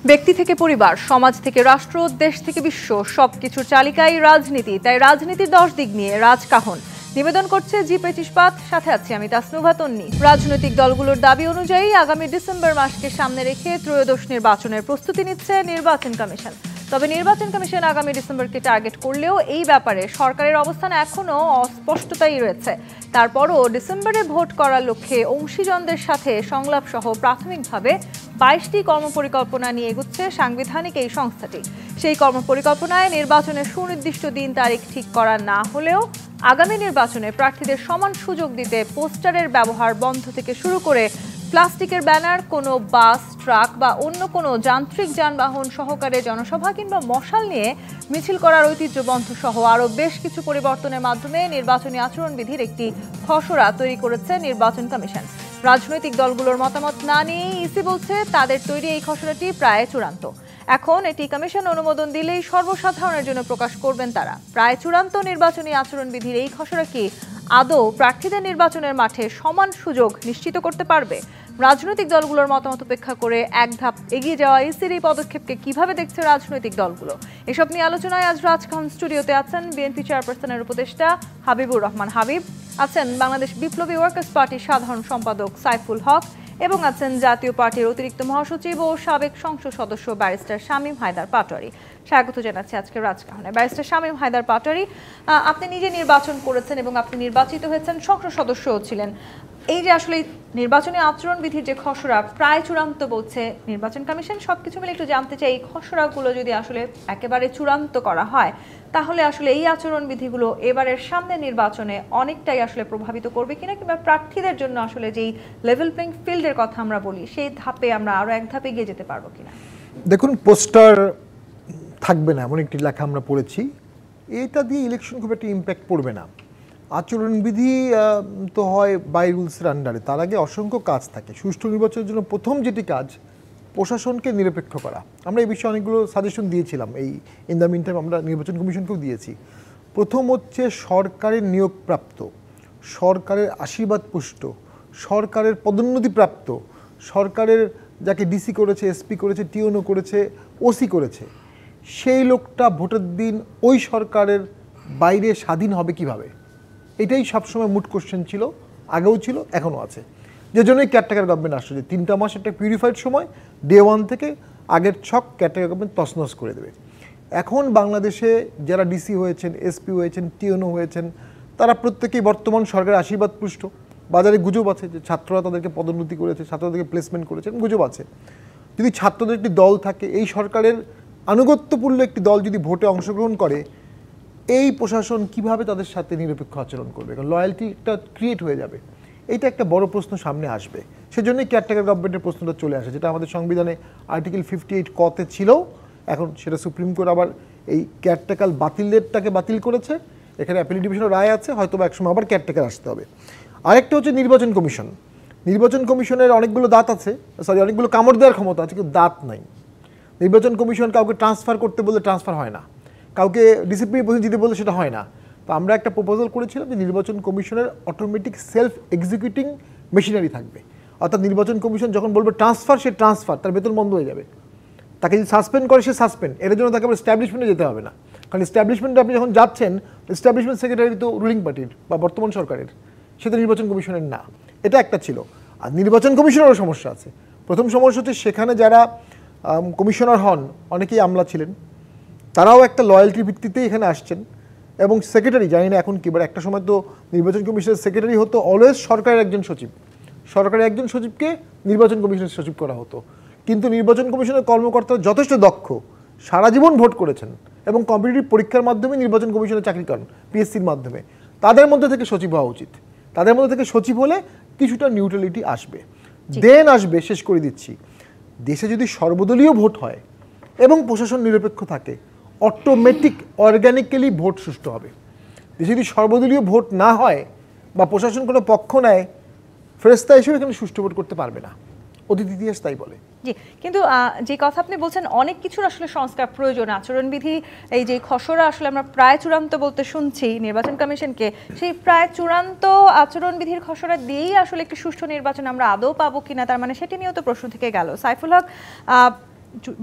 ব্যক্তি থেকে পরিবার, সমাজ থেকে রাষ্ট্র, দেশ থেকে বিশ্ব সবকিছুর চালিকাই রাজনীতি। তাই রাজনীতির 10 দিক নিয়ে রাজকাহন নিবেদন করছে জি25 পাত। সাথে আছি আমি তাসনুভা তন্নি। রাজনৈতিক দলগুলোর দাবি অনুযায়ী আগামী ডিসেম্বর মাসকে সামনে রেখে ত্রয়োদশ নির্বাচনের প্রস্তুতি নিচ্ছে নির্বাচন কমিশন। তবে নির্বাচন কমিশন আগামী ডিসেম্বরকে টার্গেট করলেও এই ব্যাপারে সরকারের অবস্থান এখনো অস্পষ্টতাই রয়েছে। তারপরও ডিসেম্বরে ভোট করার লক্ষ্যে অংশীজনদের সাথে সংলাপ সহ প্রাথমিকভাবে 22টি কর্মপরিকল্পনা নিয়ে এগুচ্ছে সাংবিধানিক এই সংস্থাটি। সেই কর্মপরিকল্পনায় নির্বাচনের সুনির্দিষ্ট দিন তারিখ ঠিক করা না হলেও আগামী নির্বাচনে প্রার্থীদের সমান সুযোগ দিতে পোস্টারের ব্যবহার বন্ধ থেকে শুরু করে প্লাস্টিকের ব্যানার, কোনো বাস, ট্রাক বা অন্য কোনো যান্ত্রিক যানবাহন সহকারে জনসভা কিংবা মশাল নিয়ে মিছিল করার ঐতিহ্য বন্ধ সহ আরও বেশ কিছু পরিবর্তনের মাধ্যমে নির্বাচনী আচরণবিধির একটি খসড়া তৈরি করেছে নির্বাচন কমিশন। রাজনৈতিক দলগুলোর মতামত না নিয়েই ইসি বলছে তাদের তৈরি এই খসড়াটি প্রায় চূড়ান্ত। এখন এটি কমিশন অনুমোদন দিলেই সর্বসাধারণের জন্য প্রকাশ করবেন তারা। প্রায় চূড়ান্ত নির্বাচনী আচরণবিধির এই খসড়া কি আদৌ প্রার্থীদের নির্বাচনের মাঠে সমান সুযোগ নিশ্চিত করতে পারবে? রাজনৈতিক দলগুলোর মতামত উপেক্ষা করে এক ধাপ এগিয়ে যাওয়া ইসির এই পদক্ষেপকে কিভাবে দেখছে রাজনৈতিক দলগুলো? এসব নিয়ে আলোচনায় আজ রাজকাহন স্টুডিওতে আছেন বিএনপি চেয়ারপারসনের উপদেষ্টা হাবিবুর রহমান হাবিব, আছেন বাংলাদেশ বিপ্লবী ওয়ার্কার্স পার্টির সাধারণ সম্পাদক সাইফুল হক এবং আছেন জাতীয় পার্টির অতিরিক্ত মহাসচিব ও সাবেক সংসদ সদস্য ব্যারিস্টার শামীম হায়দার পাটোয়ারি। স্বাগত জানাচ্ছি আজকে রাজকাহনে। ব্যারিস্টার শামীম হায়দার পাটোয়ারি, আপনি নিজে নির্বাচন করেছেন এবং আপনি নির্বাচিত হয়েছেন, সংসদ সদস্যও ছিলেন। এই যে আসলে নির্বাচনী আচরণবিধির যে খসড়া প্রায় চূড়ান্ত বলছে নির্বাচন কমিশন, সবকিছু মিলে একটু জানতে চাই এই খসড়াগুলো যদি আসলে একেবারে চূড়ান্ত করা হয় তাহলে আসলে এই আচরণবিধিগুলো এবারের সামনে নির্বাচনে অনেকটাই আসলে প্রভাবিত করবে কিনা, কিংবা প্রার্থীদের জন্য আসলে যেই লেভেল প্লেইং ফিল্ডের কথা আমরা বলি সেই ধাপে আমরা আরো এক ধাপে এগিয়ে যেতে পারবো কিনা? দেখুন, পোস্টার থাকবে না এমন একটি লেখা আমরা পড়েছি, এটা দিয়ে ইলেকশন খুব একটা ইম্প্যাক্ট পড়বে না। আচরণবিধি তো হয় বাই রুলসের আন্ডারে, তার আগে অসংখ্য কাজ থাকে। সুষ্ঠু নির্বাচনের জন্য প্রথম যেটি কাজ, প্রশাসনকে নিরপেক্ষ করা। আমরা এই বিষয়ে অনেকগুলো সাজেশন দিয়েছিলাম, এই ইন দ্য মিন টাইম আমরা নির্বাচন কমিশনকেও দিয়েছি। প্রথম হচ্ছে সরকারের নিয়োগপ্রাপ্ত, সরকারের আশীর্বাদ পুষ্ট, সরকারের পদোন্নতিপ্রাপ্ত, সরকারের যাকে ডিসি করেছে, এসপি করেছে, টিওনো করেছে, ওসি করেছে, সেই লোকটা ভোটের দিন ওই সরকারের বাইরে স্বাধীন হবে কিভাবে? এটাই সবসময় মুড কোশ্চেন ছিল, আগেও ছিল, এখনও আছে। যে জন্যই কেয়ারটেকার গভর্নমেন্ট আসছে, যে 3টা মাস একটা পিউরিফাইড সময়, ডে 1 থেকে আগের ছক কেয়ারটেকার গভর্নমেন্ট তছনছ করে দেবে। এখন বাংলাদেশে যারা ডিসি হয়েছেন, এসপি হয়েছেন, টিওনো হয়েছেন, তারা প্রত্যেকেই বর্তমান সরকারের আশীর্বাদ পুষ্ট। বাজারে গুজব আছে যে ছাত্ররা তাদেরকে পদোন্নতি করেছে, ছাত্রদেরকে প্লেসমেন্ট করেছেন, গুজব আছে। যদি ছাত্রদের একটি দল থাকে, এই সরকারের আনুগত্যপূর্ণ একটি দল যদি ভোটে অংশগ্রহণ করে, এই প্রশাসন কিভাবে তাদের সাথে নিরপেক্ষ আচরণ করবে? কারণ লয়্যালটিটা ক্রিয়েট হয়ে যাবে। এইটা একটা বড় প্রশ্ন সামনে আসবে। সেজন্যই কেয়ারটেকার গভর্নমেন্টের প্রশ্নটা চলে আসে, যেটা আমাদের সংবিধানে আর্টিকেল 58 কতে ছিল। এখন সেটা সুপ্রিম কোর্ট আবার এই কেয়ারটেকার বাতিলেরটাকে বাতিল করেছে। এখানে অ্যাপিল ডিভিশনের রায় আছে, হয়তো বা একসময় আবার কেয়ারটেকার আসতে হবে। আরেকটা হচ্ছে নির্বাচন কমিশন। নির্বাচন কমিশনের অনেকগুলো দাঁত আছে, অনেকগুলো কামড় দেওয়ার ক্ষমতা আছে, কিন্তু দাঁত নাই। নির্বাচন কমিশন কাউকে ট্রান্সফার করতে বললে ট্রান্সফার হয় না, কাউকে ডিসিপ্লিন পজিশন দিতে বললে সেটা হয় না। তো আমরা একটা প্রপোজাল করেছিলাম যে নির্বাচন কমিশনের অটোমেটিক সেলফ এক্সিকিউটিং মেশিনারি থাকবে। অর্থাৎ নির্বাচন কমিশন যখন বলবে ট্রান্সফার, সে ট্রান্সফার, তার বেতন বন্ধ হয়ে যাবে। তাকে যদি সাসপেন্ড করে, সে সাসপেন্ড। এর জন্য তাকে আবার এস্টাবলিশমেন্টে যেতে হবে না, কারণ এস্টাবলিশমেন্টে আপনি যখন যাচ্ছেন, এস্টাবলিশমেন্ট সেক্রেটারি তো রুলিং পার্টির বা বর্তমান সরকারের, সেটা নির্বাচন কমিশনের না। এটা একটা ছিল। আর নির্বাচন কমিশনেরও সমস্যা আছে। প্রথম সমস্যা হচ্ছে সেখানে যারা কমিশনার হন অনেকেই আমলা ছিলেন, তারাও একটা লয়্যালটির ভিত্তিতে এখানে আসছেন। এবং সেক্রেটারি, জানি না এখন কি, বাট একটা সময় তো নির্বাচন কমিশনের সেক্রেটারি হতো অলওয়েজ সরকারের একজন সচিব। সরকারের একজন সচিবকে নির্বাচন কমিশনের সচিব করা হতো। কিন্তু নির্বাচন কমিশনের কর্মকর্তারা যথেষ্ট দক্ষ, সারা জীবন ভোট করেছেন এবং কম্পিটিটিভ পরীক্ষার মাধ্যমে নির্বাচন কমিশনে চাকরি করেন, পিএসসির মাধ্যমে। তাদের মধ্যে থেকে সচিব হওয়া উচিত। তাদের মধ্যে থেকে সচিব হলে কিছুটা নিউট্রালিটি আসবে। দেন আসবে, শেষ করে দিচ্ছি, দেশে যদি সর্বদলীয় ভোট হয় এবং প্রশাসন নিরপেক্ষ থাকে, অটোমেটিক অর্গানিক্যালি ভোট সুষ্ঠু হবে। দেশে যদি সর্বদলীয় ভোট না হয় বা প্রশাসন কোনো পক্ষ নেয়, ফেরেশতা হিসেবে এখানে সুষ্ঠু ভোট করতে পারবে না। অতীত ইতিহাস তাই বলে। জি, কিন্তু যে কথা আপনি বলছেন অনেক কিছুর আসলে সংস্কার প্রয়োজন। আচরণবিধি এই যে খসড়া আসলে আমরা প্রায় চূড়ান্ত বলতে শুনছি নির্বাচন কমিশনকে, সেই প্রায় চূড়ান্ত আচরণবিধির খসড়া দিয়েই আসলে একটি সুষ্ঠু নির্বাচন আমরা আদৌ পাবো কিনা, তার মানে সেটি নিয়েও তো প্রশ্ন থেকে গেল। সাইফুল হক,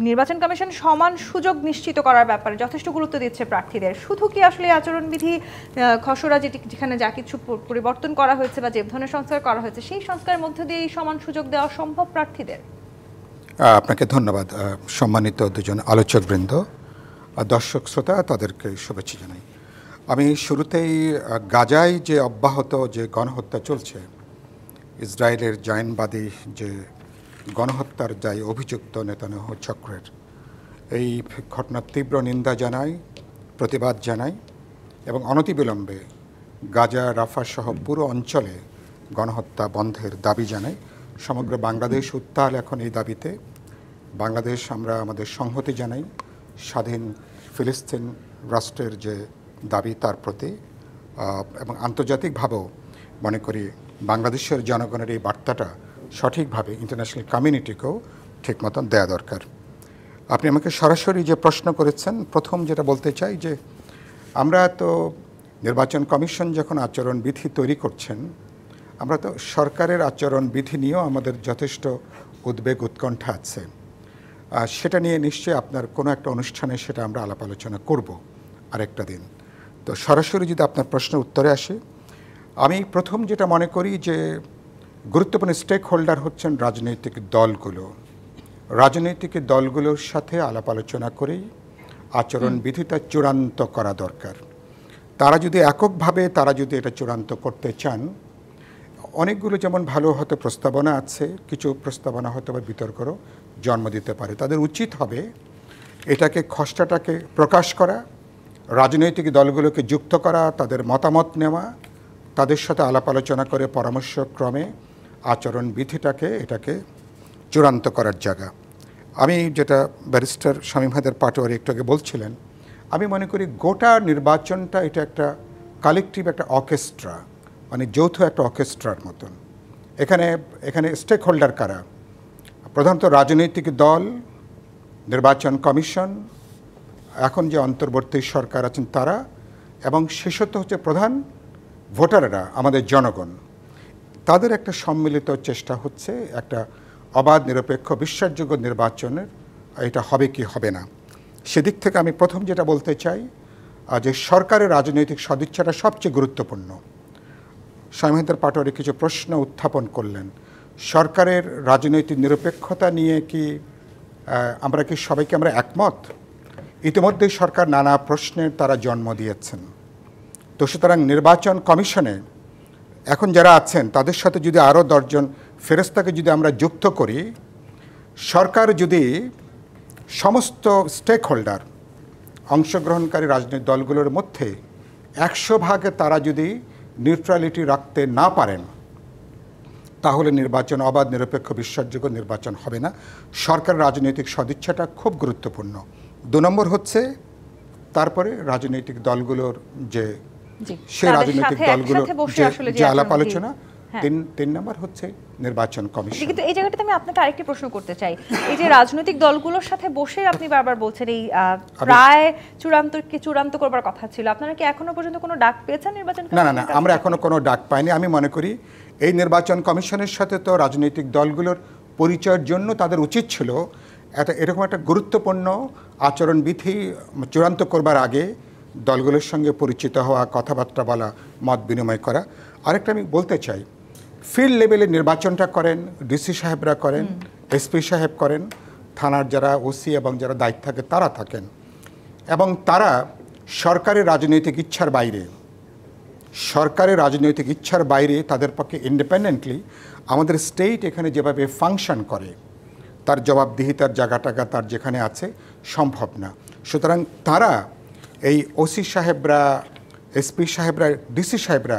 নির্বাচন কমিশন সমান সুযোগ নিশ্চিত করার ব্যাপারে যথেষ্ট গুরুত্ব দিচ্ছে প্রার্থীদের। শুধু কি আসলে আচরণবিধি খসড়া যেখানে যা কিছু পরিবর্তন করা হয়েছে বা যে ধরনের সংস্কার করা হয়েছে সেই সংস্কারের মধ্য দিয়ে এই সমান সুযোগ দেওয়া সম্ভব প্রার্থীদের? আপনাকে ধন্যবাদ। সম্মানিত দুজন আলোচকবৃন্দ, দর্শক শ্রোতা, তাদেরকে শুভেচ্ছা জানাই। আমি শুরুতেই গাজায় যে অব্যাহত যে গণহত্যা চলছে, ইসরায়েলের জায়নবাদী যে গণহত্যার দায়ে অভিযুক্ত নেতানিয়াহু চক্রের, এই ঘটনার তীব্র নিন্দা জানাই, প্রতিবাদ জানাই এবং অনতিবিলম্বে গাজা, রাফা সহ পুরো অঞ্চলে গণহত্যা বন্ধের দাবি জানাই। সমগ্র বাংলাদেশ উত্তাল এখন এই দাবিতে। বাংলাদেশ আমরা আমাদের সংহতি জানাই স্বাধীন ফিলিস্তিন রাষ্ট্রের যে দাবি তার প্রতি, এবং আন্তর্জাতিকভাবেও মনে করি বাংলাদেশের জনগণের এই বার্তাটা সঠিকভাবে ইন্টারন্যাশনাল কমিউনিটিকেও ঠিক মতন দেওয়া দরকার। আপনি আমাকে সরাসরি যে প্রশ্ন করেছেন, প্রথম যেটা বলতে চাই যে আমরা তো নির্বাচন কমিশন যখন আচরণবিধি তৈরি করছেন, আমরা তো সরকারের আচরণবিধি নিয়েও আমাদের যথেষ্ট উদ্বেগ উৎকণ্ঠা আছে। সেটা নিয়ে নিশ্চয়ই আপনার কোনো একটা অনুষ্ঠানে সেটা আমরা আলাপ আলোচনা করব আরেকটা দিন। তো সরাসরি যদি আপনার প্রশ্নের উত্তরে আসে, আমি প্রথম যেটা মনে করি যে গুরুত্বপূর্ণ স্টেক হোল্ডার হচ্ছেন রাজনৈতিক দলগুলো। রাজনৈতিক দলগুলোর সাথে আলাপ আলোচনা করেই আচরণবিধিটা চূড়ান্ত করা দরকার। তারা যদি এককভাবে এটা চূড়ান্ত করতে চান, অনেকগুলো যেমন ভালো হয়তো প্রস্তাবনা আছে, কিছু প্রস্তাবনা হয়তো বা বিতর্করও জন্ম দিতে পারে। তাদের উচিত হবে এটাকে খসড়াটাকে প্রকাশ করা, রাজনৈতিক দলগুলোকে যুক্ত করা, তাদের মতামত নেওয়া, তাদের সাথে আলাপ আলোচনা করে পরামর্শক্রমে এটাকে চূড়ান্ত করার জায়গা। আমি যেটা ব্যারিস্টার শামীম হায়দার পাটোয়ারি একটু আগে বলছিলেন, আমি মনে করি গোটা নির্বাচনটা এটা একটা কালেকটিভ একটা অর্কেস্ট্রা, মানে যৌথ একটা অর্কেস্ট্রার মতন। এখানে স্টেক হোল্ডার কারা? প্রধানত রাজনৈতিক দল, নির্বাচন কমিশন, এখন যে অন্তর্বর্তী সরকার আছেন তারা, এবং শেষত হচ্ছে প্রধান ভোটাররা, আমাদের জনগণ। তাদের একটা সম্মিলিত চেষ্টা হচ্ছে একটা অবাধ, নিরপেক্ষ, বিশ্বাসযোগ্য নির্বাচনের এটা হবে কি হবে না। সেদিক থেকে আমি প্রথম যেটা বলতে চাই যে সরকারের রাজনৈতিক সদিচ্ছাটা সবচেয়ে গুরুত্বপূর্ণ। শামীম হায়দার পাটোয়ারি কিছু প্রশ্ন উত্থাপন করলেন। সরকারের রাজনৈতিক নিরপেক্ষতা নিয়ে কি সবাইকে আমরা একমত? ইতিমধ্যেই সরকার নানা প্রশ্নের তারা জন্ম দিয়েছেন। তো সুতরাং নির্বাচন কমিশনে এখন যারা আছেন তাদের সাথে যদি আরও 10 জন ফেরেস্তাকে যদি আমরা যুক্ত করি, সরকার যদি সমস্ত স্টেক হোল্ডার, অংশগ্রহণকারী রাজনৈতিক দলগুলোর মধ্যে 100% তারা যদি নিউট্রালিটি রাখতে না পারেন, তাহলে নির্বাচন অবাধ, নিরপেক্ষ, বিশ্বাসযোগ্য নির্বাচন হবে না। সরকার রাজনৈতিক সদিচ্ছাটা খুব গুরুত্বপূর্ণ। 2 নম্বর হচ্ছে তারপরে রাজনৈতিক দলগুলোর যে সেই রাজনৈতিক দলগুলোর যে আলাপ আলোচনা। 3 নম্বর হচ্ছে নির্বাচন কমিশন। কিন্তু এই জায়গাটাতে আমি আপনাকে আরেকটি প্রশ্ন করতে চাই। এই যে রাজনৈতিক দলগুলোর সাথে বসে আপনি বারবার বলছেন এই প্রায় চূড়ান্ত করবার কথা ছিল, আপনারা কি এখনো পর্যন্ত কোনো ডাক পেয়েছেন নির্বাচন? না, আমরা এখনো কোনো ডাক পাইনি। আমি মনে করি এই নির্বাচন কমিশনের সাথে তো রাজনৈতিক দলগুলোর পরিচয়ের জন্য তাদের উচিত ছিল এরকম একটা গুরুত্বপূর্ণ আচরণবিধি চূড়ান্ত করবার আগে দলগুলোর সঙ্গে পরিচিত হওয়া, কথাবার্তা বলা, মত বিনিময় করা। আরেকটা আমি বলতে চাই, ফিল্ড লেভেলে নির্বাচনটা করেন ডিসি সাহেবরা করেন, এসপি সাহেব করেন, থানার যারা ওসি এবং যারা দায়িত্ব থাকে তারা থাকেন, এবং তারা সরকারের রাজনৈতিক ইচ্ছার বাইরে তাদের পক্ষে ইন্ডিপেন্ডেন্টলি আমাদের স্টেট এখানে যেভাবে ফাংশন করে তার জবাবদিহিতার জায়গাটা তার যেখানে আছে সম্ভব না। সুতরাং তারা এই ওসি সাহেবরা, এসপি সাহেবরা, ডিসি সাহেবরা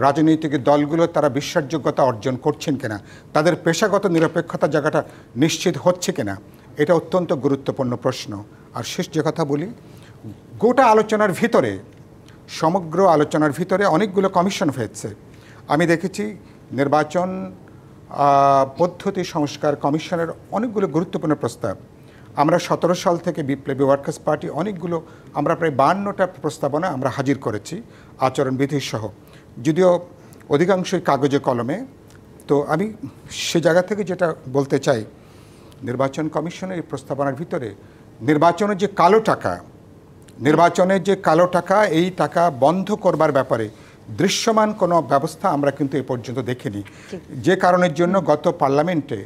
রাজনৈতিক দলগুলো তারা বিশ্বাসযোগ্যতা অর্জন করছেন কিনা, তাদের পেশাগত নিরপেক্ষতা জায়গাটা নিশ্চিত হচ্ছে কিনা, এটা অত্যন্ত গুরুত্বপূর্ণ প্রশ্ন। আর শেষ যে কথা বলি, গোটা আলোচনার ভিতরে, সমগ্র আলোচনার ভিতরে অনেকগুলো কমিশন হয়েছে। আমি দেখেছি নির্বাচন পদ্ধতি সংস্কার কমিশনের অনেকগুলো গুরুত্বপূর্ণ প্রস্তাব। আমরা 17 সাল থেকে বিপ্লবী ওয়ার্কার্স পার্টি আমরা প্রায় 52টা প্রস্তাবনা আমরা হাজির করেছি আচরণবিধি সহ, যদিও অধিকাংশই কাগজে কলমে। তো আমি সে জায়গা থেকে যেটা বলতে চাই নির্বাচন কমিশনের এই প্রস্তাবনার ভিতরে নির্বাচনের যে কালো টাকা এই টাকা বন্ধ করবার ব্যাপারে দৃশ্যমান কোনো ব্যবস্থা আমরা কিন্তু এ পর্যন্ত দেখিনি, যে কারণের জন্য গত পার্লামেন্টে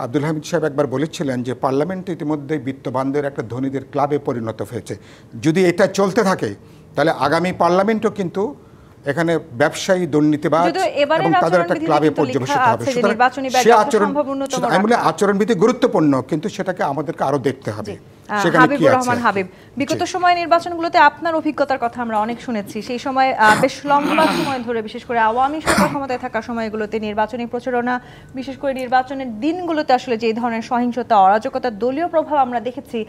আব্দুল হামিদ সাহেব একবার বলেছিলেন যে পার্লামেন্ট ইতিমধ্যে বিত্তবানদের একটা ধনীদের ক্লাবে পরিণত হয়েছে। যদি এটা চলতে থাকে তাহলে আগামী পার্লামেন্টও কিন্তু এখানে ব্যবসায়ী, দুর্নীতিবাজ এবং তাদের একটা ক্লাবে পর্যবেসিত হবে। আচরণবিধি গুরুত্বপূর্ণ, কিন্তু সেটাকে আমাদেরকে আরো দেখতে হবে। হাবিবুর রহমান হাবিব, বিগত সময় নির্বাচনগুলোতে আপনার অভিজ্ঞতার কথা আমরা অনেক শুনেছি। সেই সময় বেশ লম্বা সময় ধরে, বিশেষ করে আওয়ামী সরকার ক্ষমতায় থাকা সময়গুলোতে নির্বাচনী প্রচারণা, বিশেষ করে নির্বাচনের দিনগুলোতে আসলে যে ধরনের সহিংসতা, অরাজকতা, দলীয় প্রভাব আমরা দেখেছি,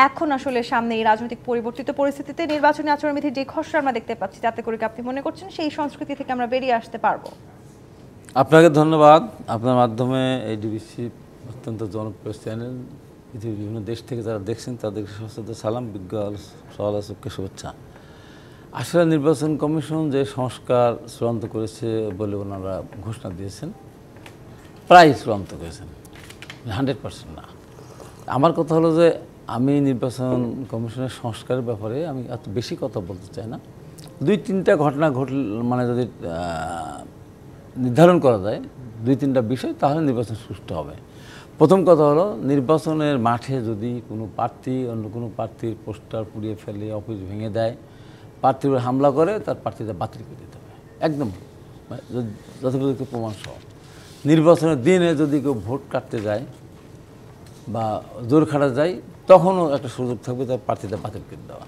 এখন আসলে সামনে এই রাজনৈতিক পরিবর্তিত পরিস্থিতিতে নির্বাচনী আচরণবিধির যে খসড়া আমরা দেখতে পাচ্ছি, তাতে করে আপনি মনে করছেন সেই সংস্কৃতি থেকে আমরা বেরিয়ে আসতে পারবো? আপনাকে ধন্যবাদ। আপনার মাধ্যমে এই ডিবিসি অত্যন্ত জনপ্রিয় চ্যানেল, পৃথিবীর বিভিন্ন দেশ থেকে যারা দেখছেন তাদেরকে সশ্রদ্ধ সালাম, বিজ্ঞ সমালোচককে শুভেচ্ছা। আসলে নির্বাচন কমিশন যে সংস্কার চূড়ান্ত করেছে বলে ওনারা ঘোষণা দিয়েছেন, প্রায় চূড়ান্ত করেছেন, 100% না। আমার কথা হলো যে আমি নির্বাচন কমিশনের সংস্কারের ব্যাপারে আমি এত বেশি কথা বলতে চাই না। 2-3টা ঘটনা মানে যদি নির্ধারণ করা যায় 2-3টা বিষয়, তাহলে নির্বাচন সুষ্ঠু হবে। প্রথম কথা হলো, নির্বাচনের মাঠে যদি কোনো প্রার্থী অন্য কোনো প্রার্থীর পোস্টার পুড়িয়ে ফেলে, অফিস ভেঙে দেয়, প্রার্থীর উপর হামলা করে, তার প্রার্থীটা বাতিল করে দিতে হবে একদম, যথোপযুক্ত প্রমাণ সহ। নির্বাচনের দিনে যদি কেউ ভোট কাটতে যায় বা জোর খাটা যায়, তখনও একটা সুযোগ থাকবে তার প্রার্থীটা বাতিল করে দেওয়া,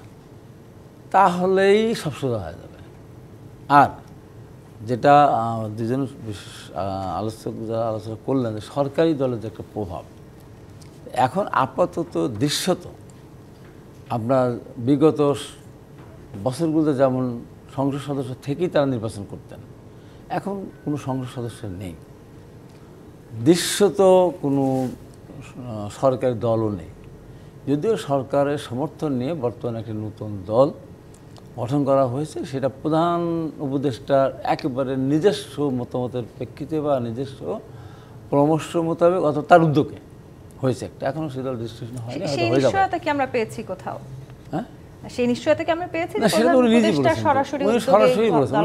তাহলেই সব সোজা হয়ে যাবে। আর যেটা দুজন আলোচক যারা আলোচনা করলেন, যে সরকারি দলের যে একটা প্রভাব, এখন আপাতত দৃশ্যত আপনার বিগত বছরগুলোতে যেমন সংসদ সদস্য থেকেই তারা নির্বাচন করতেন, এখন কোনো সংসদ সদস্য নেই, দৃশ্যত কোনো সরকারি দলও নেই। যদিও সরকারের সমর্থন নিয়ে বর্তমানে একটি নতুন দল গঠন করা হয়েছে, সেটা প্রধান উপদেষ্টার একেবারে নিজস্ব মতামতের প্রেক্ষিতে বা নিজস্ব পরামর্শ মোতাবেক অথবা তার উদ্যোগে হয়েছে একটা, এখনো সেই দল রেজিস্ট্রেশন হয়নি। সেই নিশ্চয়তা কি আমরা পেয়েছি কোথাও? হ্যাঁ, সেই নিশ্চয়তা কি আমরা পেয়েছি? না, সেটা উনি নিজেই বলেছেন, উনি সরাসরি বলেছেন,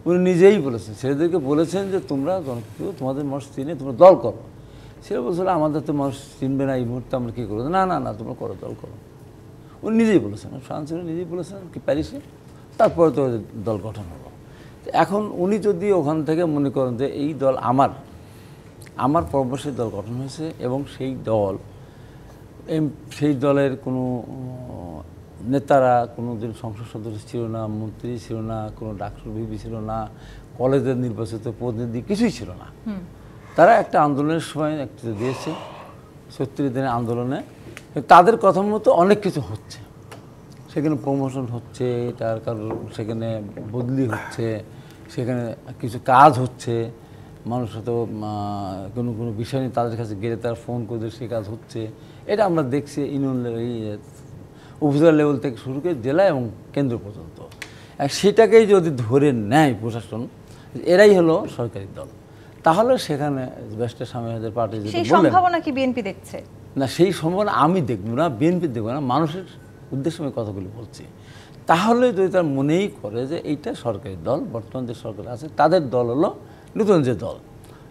উনি নিজেই বলেছেন, ছেলেদেরকে বলেছেন যে তোমরা জনপ্রিয়, তোমাদের মানুষ চিনে, তোমরা দল করো। সেটা বলছিল আমাদের তো মানুষ চিনবে না, এই মুহূর্তে আমরা কী করবো? না না না, তোমরা করো, দল করো। উনি নিজেই বলেছেন, ফ্রান্সে নিজেই বলেছেন কি প্যারিসে, তারপরে তো দল গঠন হলো। এখন উনি যদি ওখান থেকে মনে করেন যে এই দল আমার পরামর্শে দল গঠন হয়েছে এবং সেই দলের কোনো নেতারা কোনো দিন সংসদ সদস্য ছিল না, মন্ত্রী ছিল না, কোনো ডাক্তার ভিপি ছিল না, কলেজের নির্বাচিত প্রতিনিধি কিছুই ছিল না, তারা একটা আন্দোলনের সময় একটা দিয়েছে 36 দিনের আন্দোলনে, তাদের কথা মতো অনেক কিছু হচ্ছে, সেখানে প্রমোশন হচ্ছে, তার কারণ সেখানে বদলি হচ্ছে, সেখানে কিছু কাজ হচ্ছে, মানুষ হয়তো কোনো বিষয় নিয়ে তাদের কাছে গেলে তারা ফোন করে সে কাজ হচ্ছে। এটা আমরা দেখছি ইউনিয়ন উপজেলা লেভেল থেকে শুরু করে জেলা এবং কেন্দ্র পর্যন্ত। সেটাকেই যদি ধরে নেয় প্রশাসন, এরাই হলো সরকারি দল, তাহলে সেখানে ব্যারিস্টার শামীম হায়দার পার্টি যেটা বললেন, সেই সম্ভাবনা কি বিএনপি দেখছে? না, সেই সম্ভাবনা আমি দেখব না, বিএনপি দেখব না, মানুষের উদ্দেশ্যে আমি কথাগুলি বলছি। তাহলে যদি তার মনেই করে যে এইটা সরকারি দল, বর্তমান যে সরকার আছে তাদের দল হলো নতুন যে দল,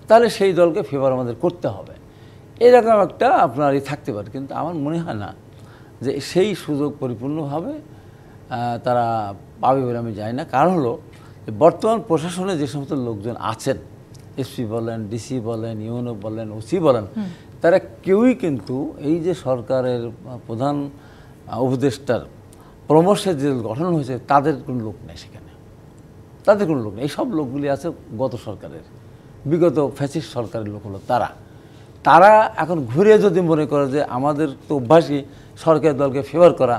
তাহলে সেই দলকে ফেভার আমাদের করতে হবে, এরকম একটা আপনার থাকতে পারে। কিন্তু আমার মনে হয় না যে সেই সুযোগ পরিপূর্ণভাবে তারা পাবে বলে আমি জানি না। কারণ হলো বর্তমান প্রশাসনে যে সমস্ত লোকজন আছেন, এসপি বলেন, ডিসি বলেন, ইউএনও বলেন, ওসি বলেন, তারা কেউই কিন্তু এই যে সরকারের প্রধান উপদেষ্টার পরামর্শে যে গঠন হয়েছে তাদের কোনো লোক নেই সেখানে, তাদের কোনো লোক নেই। এই সব লোকগুলি আছে গত সরকারের, বিগত ফ্যাসিস্ট সরকারের লোক হলো তারা এখন ঘুরে যদি মনে করে যে আমাদের তো অভ্যাসই সরকারি দলকে ফেভার করা,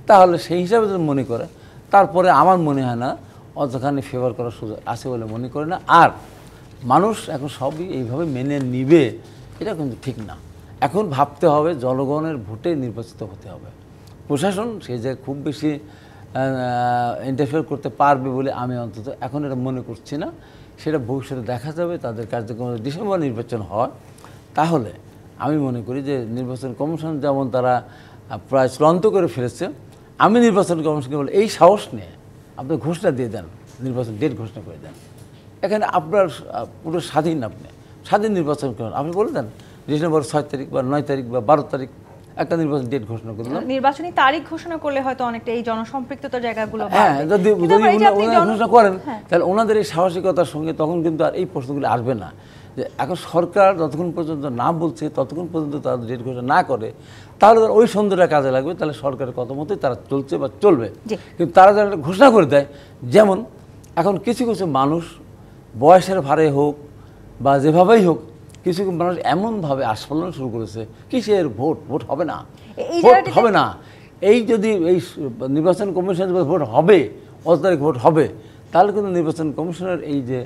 তাহলে সেই হিসাবে যদি মনে করে, তারপরে আমার মনে হয় না অতখানি ফেভার করার সুযোগ আছে বলে মনে করে না। আর মানুষ এখন সবই এইভাবে মেনে নিবে, এটা কিন্তু ঠিক না। এখন ভাবতে হবে জনগণের ভোটে নির্বাচিত হতে হবে। প্রশাসন সেই যে খুব বেশি ইন্টারফেয়ার করতে পারবে বলে আমি অন্তত এখন এটা মনে করছি না। সেটা ভবিষ্যতে দেখা যাবে, তাদের কার্যক্রম ডিসেম্বর নির্বাচন হয়, তাহলে আমি মনে করি যে নির্বাচন কমিশন যেমন তারা প্রায় চূড়ান্ত করে ফেলেছে, আমি নির্বাচন কমিশনকে বলে এই সাহস নিয়ে আপনি ঘোষণা দিয়ে দেন, নির্বাচন ডেট ঘোষণা করে দেন। এখানে আপনার পুরো স্বাধীন, আপনি স্বাধীন নির্বাচন করেন, আপনি বলে দেন ডিসেম্বর 6 তারিখ বা 9 তারিখ বা 12 তারিখ একটা নির্বাচন ডেট ঘোষণা করলাম। নির্বাচনী তারিখ ঘোষণা করলে হয়তো অনেকটা এই জনসম্পৃক্ততার জায়গাগুলো হ্যাঁ, বাড়বে। যদি কিন্তু আবার এই যে আপনি ঘোষণা করেন তাহলে ওনাদের এই সাহসিকতার সঙ্গে তখন কিন্তু আর এই প্রশ্নগুলি আসবে না যে এখন সরকার যতক্ষণ পর্যন্ত না বলছে ততক্ষণ পর্যন্ত তারা ডেট ঘোষণা না করে, তাহলে ওই সন্দেহটা কাজে লাগবে, তাহলে সরকারের কথা মতোই তারা চলছে বা চলবে। কিন্তু তারা যারা ঘোষণা করে দেয়, যেমন এখন কিছু কিছু মানুষ বয়সের ভারে হোক বা যেভাবেই হোক, কিছু মানুষ এমনভাবে আস্ফালন শুরু করেছে কিসের ভোট, ভোট হবে না, ভোট হবে না। এই যদি এই নির্বাচন কমিশনের ভোট হবে, 5 তারিখ ভোট হবে, তাহলে কিন্তু নির্বাচন কমিশনের এই যে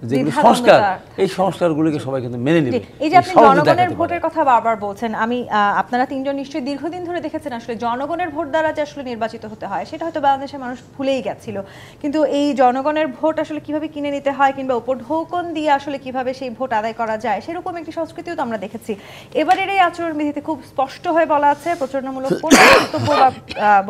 যেগুলো সংস্কার, এই সংস্কারগুলিকে সবাই কিন্তু মেনে নেবে। এই যে আপনি জনগণের ভোটের কথা বারবার বলছেন, আমি আপনারা তিনজন নিশ্চয়ই দীর্ঘদিন ধরে দেখেছেন আসলে জনগণের ভোট দ্বারা যে আসলে নির্বাচিত হতে হয় সেটা হয়তো বাংলাদেশের মানুষ ভুলেই গেছিল। কিন্তু এই জনগণের ভোট আসলে কিভাবে কিনে নিতে হয় কিংবা উপঢৌকন দিয়ে আসলে কিভাবে সেই ভোট আদায় করা যায় সেরকম একটি সংস্কৃতিও তো আমরা দেখেছি। এবারের এই আচরণবিধিতে খুব স্পষ্ট হয়ে বলা আছে প্রচারণামূলক কোনো বক্তব্য বা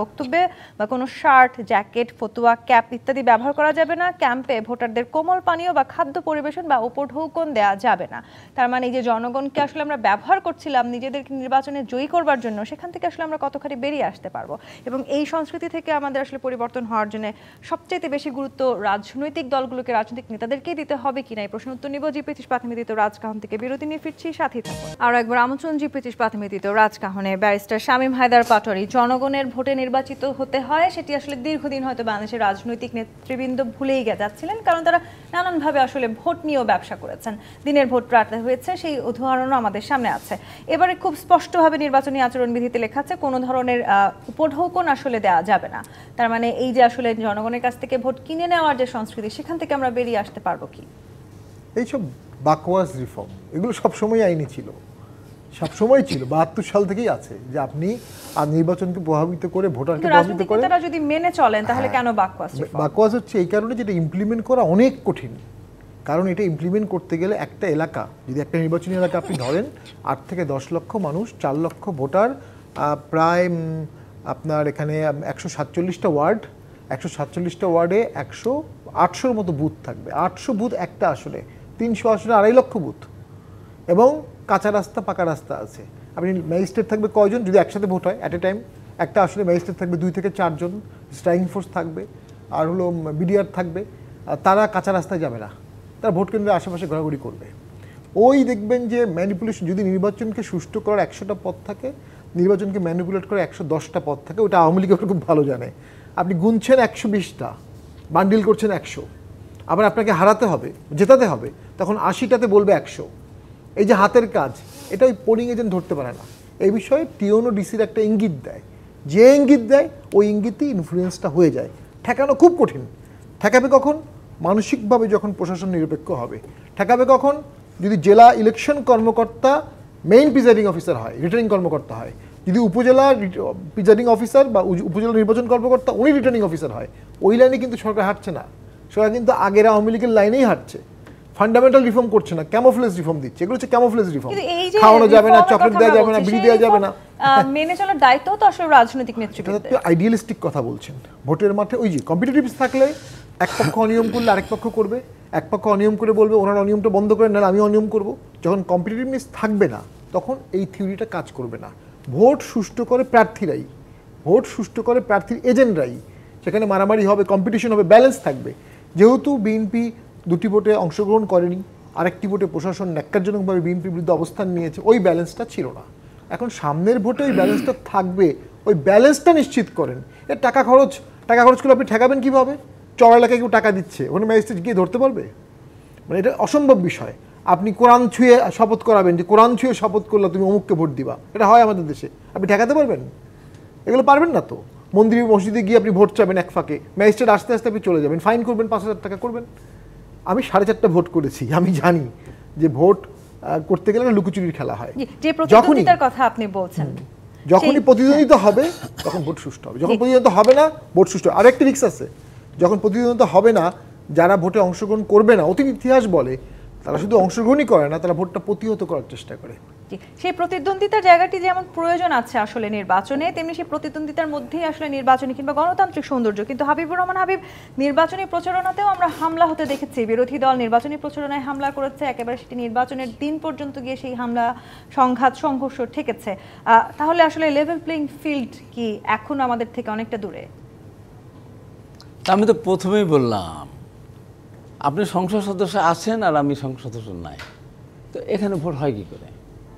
বক্তব্যে বা কোনো শার্ট, জ্যাকেট, ফতুয়া, ক্যাপ ইত্যাদি ব্যবহার করা যাবে না। ক্যাম্পে ভোটারদের কোমল পানীয় বা খাদ্য পরিবেশন বা উপঢৌকন দেওয়া যাবে না। তার মানে এই যে জনগণকে আসলে আমরা ব্যবহার করছিলাম নিজেদেরকে নির্বাচনে জয়ী করবার জন্য, সেখান থেকে আসলে আমরা কতখানি বেরিয়ে আসতে পারবো এবং এই সংস্কৃতি থেকে আমাদের আসলে পরিবর্তন হওয়ার জন্য সবচেয়ে বেশি গুরুত্ব রাজনৈতিক দলগুলোকে, রাজনৈতিক নেতাদেরকেই দিতে হবে কিনা এই প্রশ্ন উত্তর নিব। জি-25 প্রাথমিক রাজকাহন থেকে বিরতি নিয়ে ফিরছি, সাথেই থাকুন। আরও একবার আমন্ত্রণ জি-25 প্রাথমিক রাজকাহনে। ব্যারিস্টার শামীম হায়দার পাটোয়ারি, জনগণের ভোটে নির্বাচিত হতে হয় সেটি আসলে দীর্ঘদিন হয়তো বাংলাদেশের রাজনৈতিক নেতৃবৃন্দ ভুলেই যাচ্ছিলেন, কারণ তারা নানানভাবে আসলে ভোট নিয়েও ব্যবসা করেছেন। দিনের ভোট রাতে হয়েছে, সেই উদাহরণও আমাদের সামনে আছে। এবারে খুব স্পষ্টভাবে নির্বাচনী আচরণবিধিতে লেখা আছে কোনো ধরনের উপঢৌকন আসলে দেওয়া যাবে না। তার মানে এই যে আসলে জনগণের কাছ থেকে ভোট কিনে নেওয়ার যে সংস্কৃতি, সেখান থেকে আমরা বেরিয়ে আসতে পারবো কি? এইসব বাকওয়াস রিফর্ম এগুলো সবসময় আইনি ছিল, সবসময় ছিল, 72 সাল থেকেই আছে যে আপনি আর নির্বাচনকে প্রভাবিত করে ভোটারকে প্রভাবিত করে যদি মেনে চলেন তাহলে কেন বাকওয়াস? বাকওয়াস হচ্ছে এই কারণে যেটা ইমপ্লিমেন্ট করা অনেক কঠিন। কারণ এটা ইমপ্লিমেন্ট করতে গেলে একটা এলাকা, যদি একটা নির্বাচনী এলাকা আপনি ধরেন 8 থেকে 10 লক্ষ মানুষ, 4 লক্ষ ভোটার, প্রায় আপনার এখানে 147টা ওয়ার্ড, 147টা ওয়ার্ডে 800 মতো বুথ থাকবে। 800 বুথ একটা আসলে 300 আসলে 2.5 লক্ষ বুথ, এবং কাঁচা রাস্তা পাকা রাস্তা আছে। আপনি ম্যাজিস্ট্রেট থাকবে কয়জন যদি একসাথে ভোট হয় অ্যাট এ টাইম? একটা আসলে ম্যাজিস্ট্রেট থাকবে 2 থেকে 4 জন, স্ট্রাইকিং ফোর্স থাকবে, আর হলো বিডিআর থাকবে। তারা কাঁচা রাস্তায় যাবে না, তারা ভোট কেন্দ্রের আশেপাশে ঘোরাঘুরি করবে। ওই দেখবেন যে ম্যানিপুলেশন, যদি নির্বাচনকে সুষ্ঠু করার 100টা পদ থাকে, নির্বাচনকে ম্যানিপুলেট করার 110টা পদ থাকে। ওটা আওয়ামী লীগ খুব ভালো জানে। আপনি গুনছেন 120টা, বান্ডিল করছেন 100, আবার আপনাকে হারাতে হবে, জেতাতে হবে, তখন 80টাতে বলবে 100। এই যে হাতের কাজ, এটা ওই পোলিং এজেন্ট ধরতে পারে না। এই বিষয়ে টিওনো ডিসির একটা ইঙ্গিত দেয়, যে ইঙ্গিত দেয় ওই ইঙ্গিতই ইনফ্লুয়েন্সটা হয়ে যায়। ঠেকানো খুব কঠিন। ঠেকাবে কখন? মানসিকভাবে যখন প্রশাসন নিরপেক্ষ হবে। ঠেকাবে কখন? যদি জেলা ইলেকশন কর্মকর্তা মেইন প্রিজাইডিং অফিসার হয়, রিটার্নিং কর্মকর্তা হয়। যদি উপজেলা প্রিজাইডিং অফিসার বা উপজেলা নির্বাচন কর্মকর্তা উনি রিটার্নিং অফিসার হয়, ওই লাইনে কিন্তু সরকার হাঁটছে না। সরকার কিন্তু আগের আওয়ামী লীগের লাইনেই হাঁটছে। ফান্ডামেন্টাল রিফর্ম করছে না, ক্যামোফ্লেজ রিফর্ম দিচ্ছে। এগুলো হচ্ছে ক্যামোফ্লেজ রিফর্ম। খাওয়ানো যাবে না, চকলেট দেওয়া যাবে না, বিড়ি দেওয়া যাবে না, মেনে চলার দায়িত্ব তো আসলে রাজনৈতিক নেতৃত্বের। এটা আইডিয়ালিস্টিক কথা বলছেন। ভোটের মাঠে ওই যে কম্পিটিটিভস থাকলে এক পক্ষ অনিয়ম করলে আরেক পক্ষ করবে, এক পক্ষ অনিয়ম করে বলবে ওনার অনিয়মটা বন্ধ করেন, নাহলে আমি অনিয়ম করব। যখন কম্পিটিটিভনেস থাকবে না তখন এই থিওরিটা কাজ করবে না। ভোট সুষ্ঠু করে প্রার্থীরাই, ভোট সুষ্ঠু করে প্রার্থীর এজেন্টরাই। সেখানে মারামারি হবে, কম্পিটিশন হবে, ব্যালেন্স থাকবে। যেহেতু বিএনপি 2টি ভোটে অংশগ্রহণ করেনি, আরেকটি ভোটে প্রশাসন ন্যাক্কারজনকভাবে বিএনপির বিরুদ্ধে অবস্থান নিয়েছে, ওই ব্যালেন্সটা ছিল না। এখন সামনের ভোটে ওই ব্যালেন্সটা থাকবে, ওই ব্যালেন্সটা নিশ্চিত করেন। এর টাকা খরচ করে আপনি ঠেকাবেন কীভাবে? চর এলাকায় কেউ টাকা দিচ্ছে, ওখানে ম্যাজিস্ট্রেট গিয়ে ধরতে পারবে? মানে এটা অসম্ভব বিষয়। আপনি কোরআন ছুঁয়ে শপথ করাবেন যে কোরআন ছুঁয়ে শপথ করলে তুমি অমুককে ভোট দিবা, এটা হয় আমাদের দেশে। আপনি ঠেকাতে পারবেন? এগুলো পারবেন না তো। মন্দিরে মসজিদে গিয়ে আপনি ভোট চাবেন এক ফাঁকে, ম্যাজিস্ট্রেট আস্তে আস্তে আপনি চলে যাবেন, ফাইন করবেন, 5,000 টাকা করবেন। আমি 4.5টা ভোট করেছি, আমি জানি যে ভোট করতে গেলে লুকোচুরির খেলা হয়। যে প্রতিদ্বন্দ্বিতার কথা আপনি বলছেন, যখনই প্রতিদ্বন্দ্বিতা হবে তখন ভোট সুষ্ঠু হবে। যখন প্রতিদ্বন্দ্বিতা হবে না ভোট সুষ্ঠু। আর একটা রিস্ক আছে, যখন প্রতিদ্বন্দ্বিতা হবে না, যারা ভোটে অংশগ্রহণ করবে না, অতীত ইতিহাস বলে তারা শুধু অংশগ্রহণই করে না, তারা ভোটটা প্রতিহত করার চেষ্টা করে। সেই প্রতিদ্বন্দ্বিতার জায়গাটি যেমন প্রয়োজন আছে আসলে নির্বাচনে, তেমনি সেই প্রতিদ্বন্দ্বিতার মধ্যেই আসলে নির্বাচনী কিংবা গণতান্ত্রিক সৌন্দর্য। কিন্তু হাবিবুর রহমান হাবিব, নির্বাচনী প্রচারণাতেও আমরা হামলা হতে দেখেছি, বিরোধী দল নির্বাচনী প্রচারণায় হামলা করেছে, একেবারে সেটি নির্বাচনের দিন পর্যন্ত গিয়ে সেই হামলা, সংঘাত, সংঘর্ষ ঠেকেছে। তাহলে আসলে লেভেল প্লেইং ফিল্ড কি এখন আমাদের থেকে অনেকটা দূরে? আমি তো প্রথমেই বললাম, আপনি সংসদ সদস্য আছেন আর আমি সংসদ সদস্য নাই, তো এখানে ভোট হয় কী করে?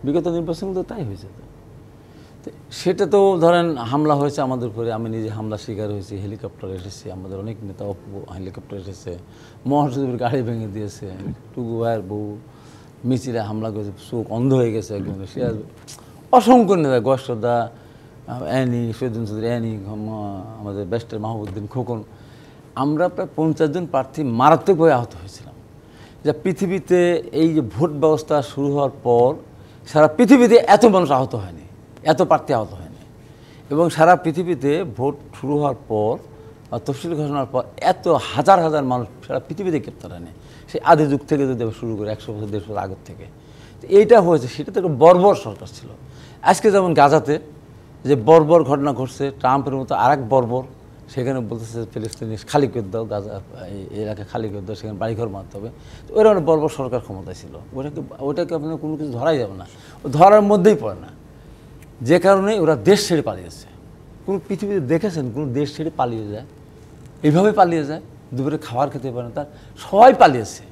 বিগত নির্বাচন তো তাই হয়েছে। তো সেটা তো ধরেন হামলা হয়েছে আমাদের উপরে, আমি নিজে হামলা শিকার হয়েছি, হেলিকপ্টার এসেছে, আমাদের অনেক নেতা হেলিকপ্টার এসেছে, মহাসচিবের গাড়ি ভেঙে দিয়েছে, টুকু ভাইয়ের বউ মিছিলে হামলা করেছে, চোখ অন্ধ হয়ে গেছে একদম। সে অসংখ্য নেতা, গসদা, অ্যানি, শহীদুল চৌধুরী অ্যানি, আমাদের ব্যারিস্টার মাহবুবুদ্দিন খোকন, আমরা প্রায় 50 জন প্রার্থী মারাত্মকভাবে আহত হয়েছিলাম। যা পৃথিবীতে এই যে ভোট ব্যবস্থা শুরু হওয়ার পর সারা পৃথিবীতে এত মানুষ আহত হয়নি, এত প্রার্থী আহত হয়নি। এবং সারা পৃথিবীতে ভোট শুরু হওয়ার পর বা তফসিল ঘোষণার পর এত হাজার হাজার মানুষ সারা পৃথিবীতে গ্রেপ্তার হয়নি, সেই আদি যুগ থেকে যদি শুরু করে 100 বছর 150 বছর আগের থেকে। তো এইটা হয়েছে, সেটা তো একটা বর্বর সরকার ছিল। আজকে যেমন গাজাতে যে বর্বর ঘটনা ঘটছে, ট্রাম্পের মতো আরেক বর্বর, সেখানে বলতেছে ফিলিস্তিনি খালি করে দাও, গাজা এই এলাকা খালি করে দাও, সেখানে বাড়িঘর মারতে হবে। তো ওরা অনেক বর্বর সরকার ক্ষমতায় ছিল, ওটাকে আপনার কোনো কিছু ধরাই যাবে না, ও ধরার মধ্যেই পড়ে না। যে কারণে ওরা দেশ ছেড়ে পালিয়েছে। কোনো পৃথিবীতে দেখেছেন কোনো দেশ ছেড়ে পালিয়ে যায়? এইভাবে পালিয়ে যায়, দুপুরে খাবার খেতে পারে না, তার সবাই পালিয়েছে।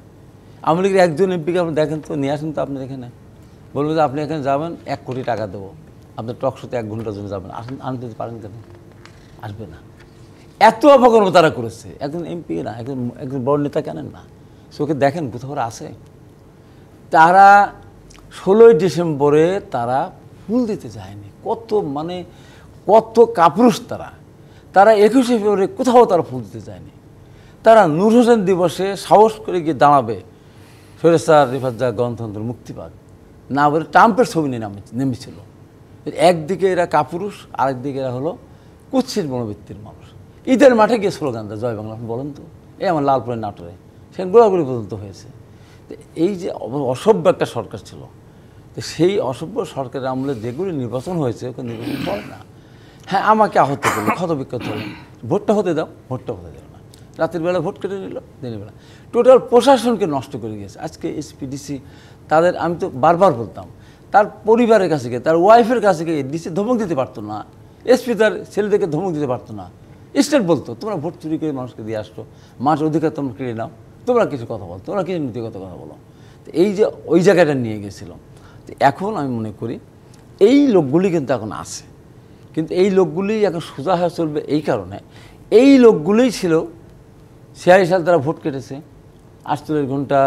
আওয়ামী লীগের একজন এমপিকে আপনি দেখেন তো, নিয়ে আসেন তো আপনি এখানে, বলবো যে আপনি এখানে যাবেন 1 কোটি টাকা দেবো, আপনার টক শোতে 1 ঘন্টার জন্য যাবেন, আসেন, আনতে পারেন কেন? আসবে না। এত অপকর্ম তারা করেছে। একজন এমপি না, একজন বড় নেতা কেনেন না, চোখে দেখেন কোথাও আছে? তারা 16ই ডিসেম্বরে তারা ফুল দিতে যায়নি, কত কাপুরুষ তারা। 21শে ফেব্রুয়ারি কোথাও তারা ফুল দিতে যায়নি। তারা নূর হোসেন দিবসে সাহস করে গিয়ে দাঁড়াবে, স্বৈরাচার রিফাত গণতন্ত্র মুক্তি পাক না বলে ট্রাম্পের ছবি নিয়ে নেমেছিল। একদিকে এরা কাপুরুষ, আরেকদিকে এরা হলো কুৎসিত মনোবৃত্তির মানুষ। ঈদের মাঠে গিয়ে স্লোগান দেয় জয় বাংলা, আপনি বলেন তো, এই আমার লালপুরের নাটোরে সেখানে গোড়াগুড়ি পর্যন্ত হয়েছে। তো এই যে অসভ্য একটা সরকার ছিল, তো সেই অসভ্য সরকারের আমলে যেগুলি নির্বাচন হয়েছে ওখানে নির্বাচন করে না। হ্যাঁ, আমাকে আহত করলো, ক্ষতবিক্ষত হলো, ভোটটা হতে দাও, ভোটটা হতে দেবে না, রাতের বেলা ভোট কেটে নিল, দিনের বেলা টোটাল প্রশাসনকে নষ্ট করে গিয়েছে। আজকে এসপিডিসি তাদের, আমি তো বারবার বলতাম, তার পরিবারের কাছে গিয়ে, তার ওয়াইফের কাছে গিয়ে ডিসি ধমক দিতে পারতো না, এসপি তার ছেলেদেরকে ধমক দিতে পারতো না। স্টেট বলতো তোমরা ভোট চুরি করে মানুষকে দিয়ে আসতো, মানুষের অধিকার তোমরা কেড়ে নাও, তোমরা কিছু কথা বলো, তোমরা কিছু নীতিগত কথা বলো। তো এই যে ওই জায়গাটা নিয়ে গেছিলাম। তো এখন আমি মনে করি এই লোকগুলি কিন্তু এখন আছে, কিন্তু এই লোকগুলি এখন সোজা হয়ে চলবে এই কারণে, এই লোকগুলিই ছিল 46 সাল তারা ভোট কেটেছে, 48 ঘন্টা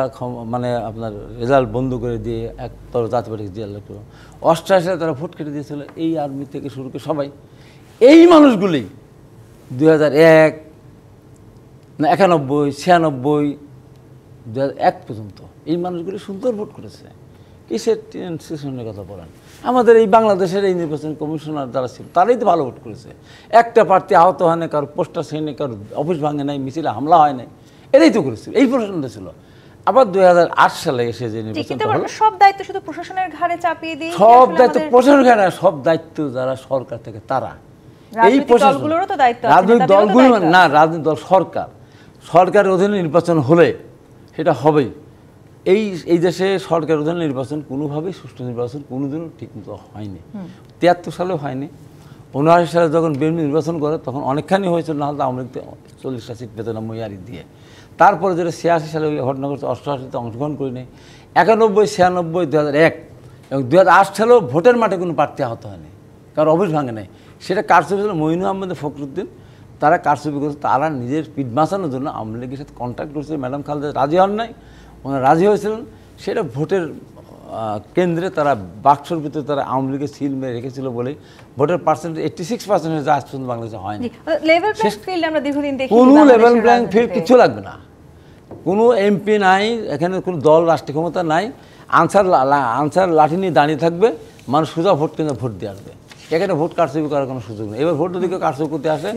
মানে আপনার রেজাল্ট বন্ধ করে দিয়ে একতর জাতীয় পার্টিকে জেল রাখল। 88 সালে তারা ভোট কেটে দিয়েছিল, এই আর্মি থেকে শুরু করে সবাই। এই মানুষগুলি 2001 না 91, 96, 2001 পর্যন্ত এই মানুষগুলি সুন্দর ভোট করেছে। কিসের ট্রান্সিশনের কথা বলেন? আমাদের এই বাংলাদেশের এই নির্বাচন কমিশনার যারা ছিল তারাই তো ভালো ভোট করেছে। একটা প্রার্থী আহত হয় না, কারো পোস্টার ছিঁড়ে, কারো অফিস ভাঙে নাই, মিছিলে হামলা হয় নাই, এটাই তো করেছিল, এই প্রশাসনটা ছিল। আবার 2008 সালে এসে যে নির্বাচনটা হলো, সব দায়িত্ব শুধু প্রশাসনের ঘাড়ে চাপিয়ে দিয়ে, সব দায়িত্ব প্রশাসনের ঘাড়ে, সব দায়িত্ব যারা সরকার থেকে তারা, এই দলগুলোরও তো দায়িত্ব আছে, রাজনৈতিক দলগুলো না, রাজনৈতিক দল, সরকারের অধীনে নির্বাচন হলে সেটা হবেই। এই দেশে সরকারের অধীনে নির্বাচন কোনোভাবেই সুষ্ঠু নির্বাচন কোনোদিনও ঠিকমতো হয়নি। 73 সালেও হয়নি। 79 সালে যখন বিএনপি নির্বাচন করে তখন অনেকখানি হয়েছিল, না হলে আওয়ামী লীগ 40টা সিট পেত না মইয়ারি দিয়ে। তারপরে যেটা 86 সালে ঘটনা করছে, 88তে অংশগ্রহণ করি নাই, 91, 96, 2001 এবং 2008 সালেও ভোটের মাঠে কোনো প্রার্থী আহত হয়নি, কারণ অফিস ভাঙে নাই। সেটা কারচুপি ছিল মঈনুল আহমেদ, ফখরুদ্দিন, তারা কারচুপি করেছে। তারা নিজের পিঠ বাঁচানোর জন্য আওয়ামী লীগের সাথে কন্ট্যাক্ট করেছে, ম্যাডাম খালেদা রাজি হন নাই, ওনারা রাজি হয়েছিলেন। সেটা ভোটের কেন্দ্রে তারা বাক্সর ভিতরে তারা আওয়ামী লীগের সিল মেরে রেখেছিল বলেই ভোটের পার্সেন্টেজ 86% যা আজ পর্যন্ত বাংলাদেশে হয়নি। কোনো লেভেল প্লেইং ফিল্ড কিছু লাগবে না, কোনো এমপি নাই এখানে, কোনো দল রাষ্ট্রীয় ক্ষমতা নাই, আনসার লাঠি নিয়ে দাঁড়িয়ে থাকবে, মানুষ সোজা ভোট কেন্দ্রে ভোট দিয়ে আসবে। এখানে ভোট কারচুপি করার কোনো সুযোগ নেই। এবার ভোট যদি কেউ কারচুপি করতে আসে,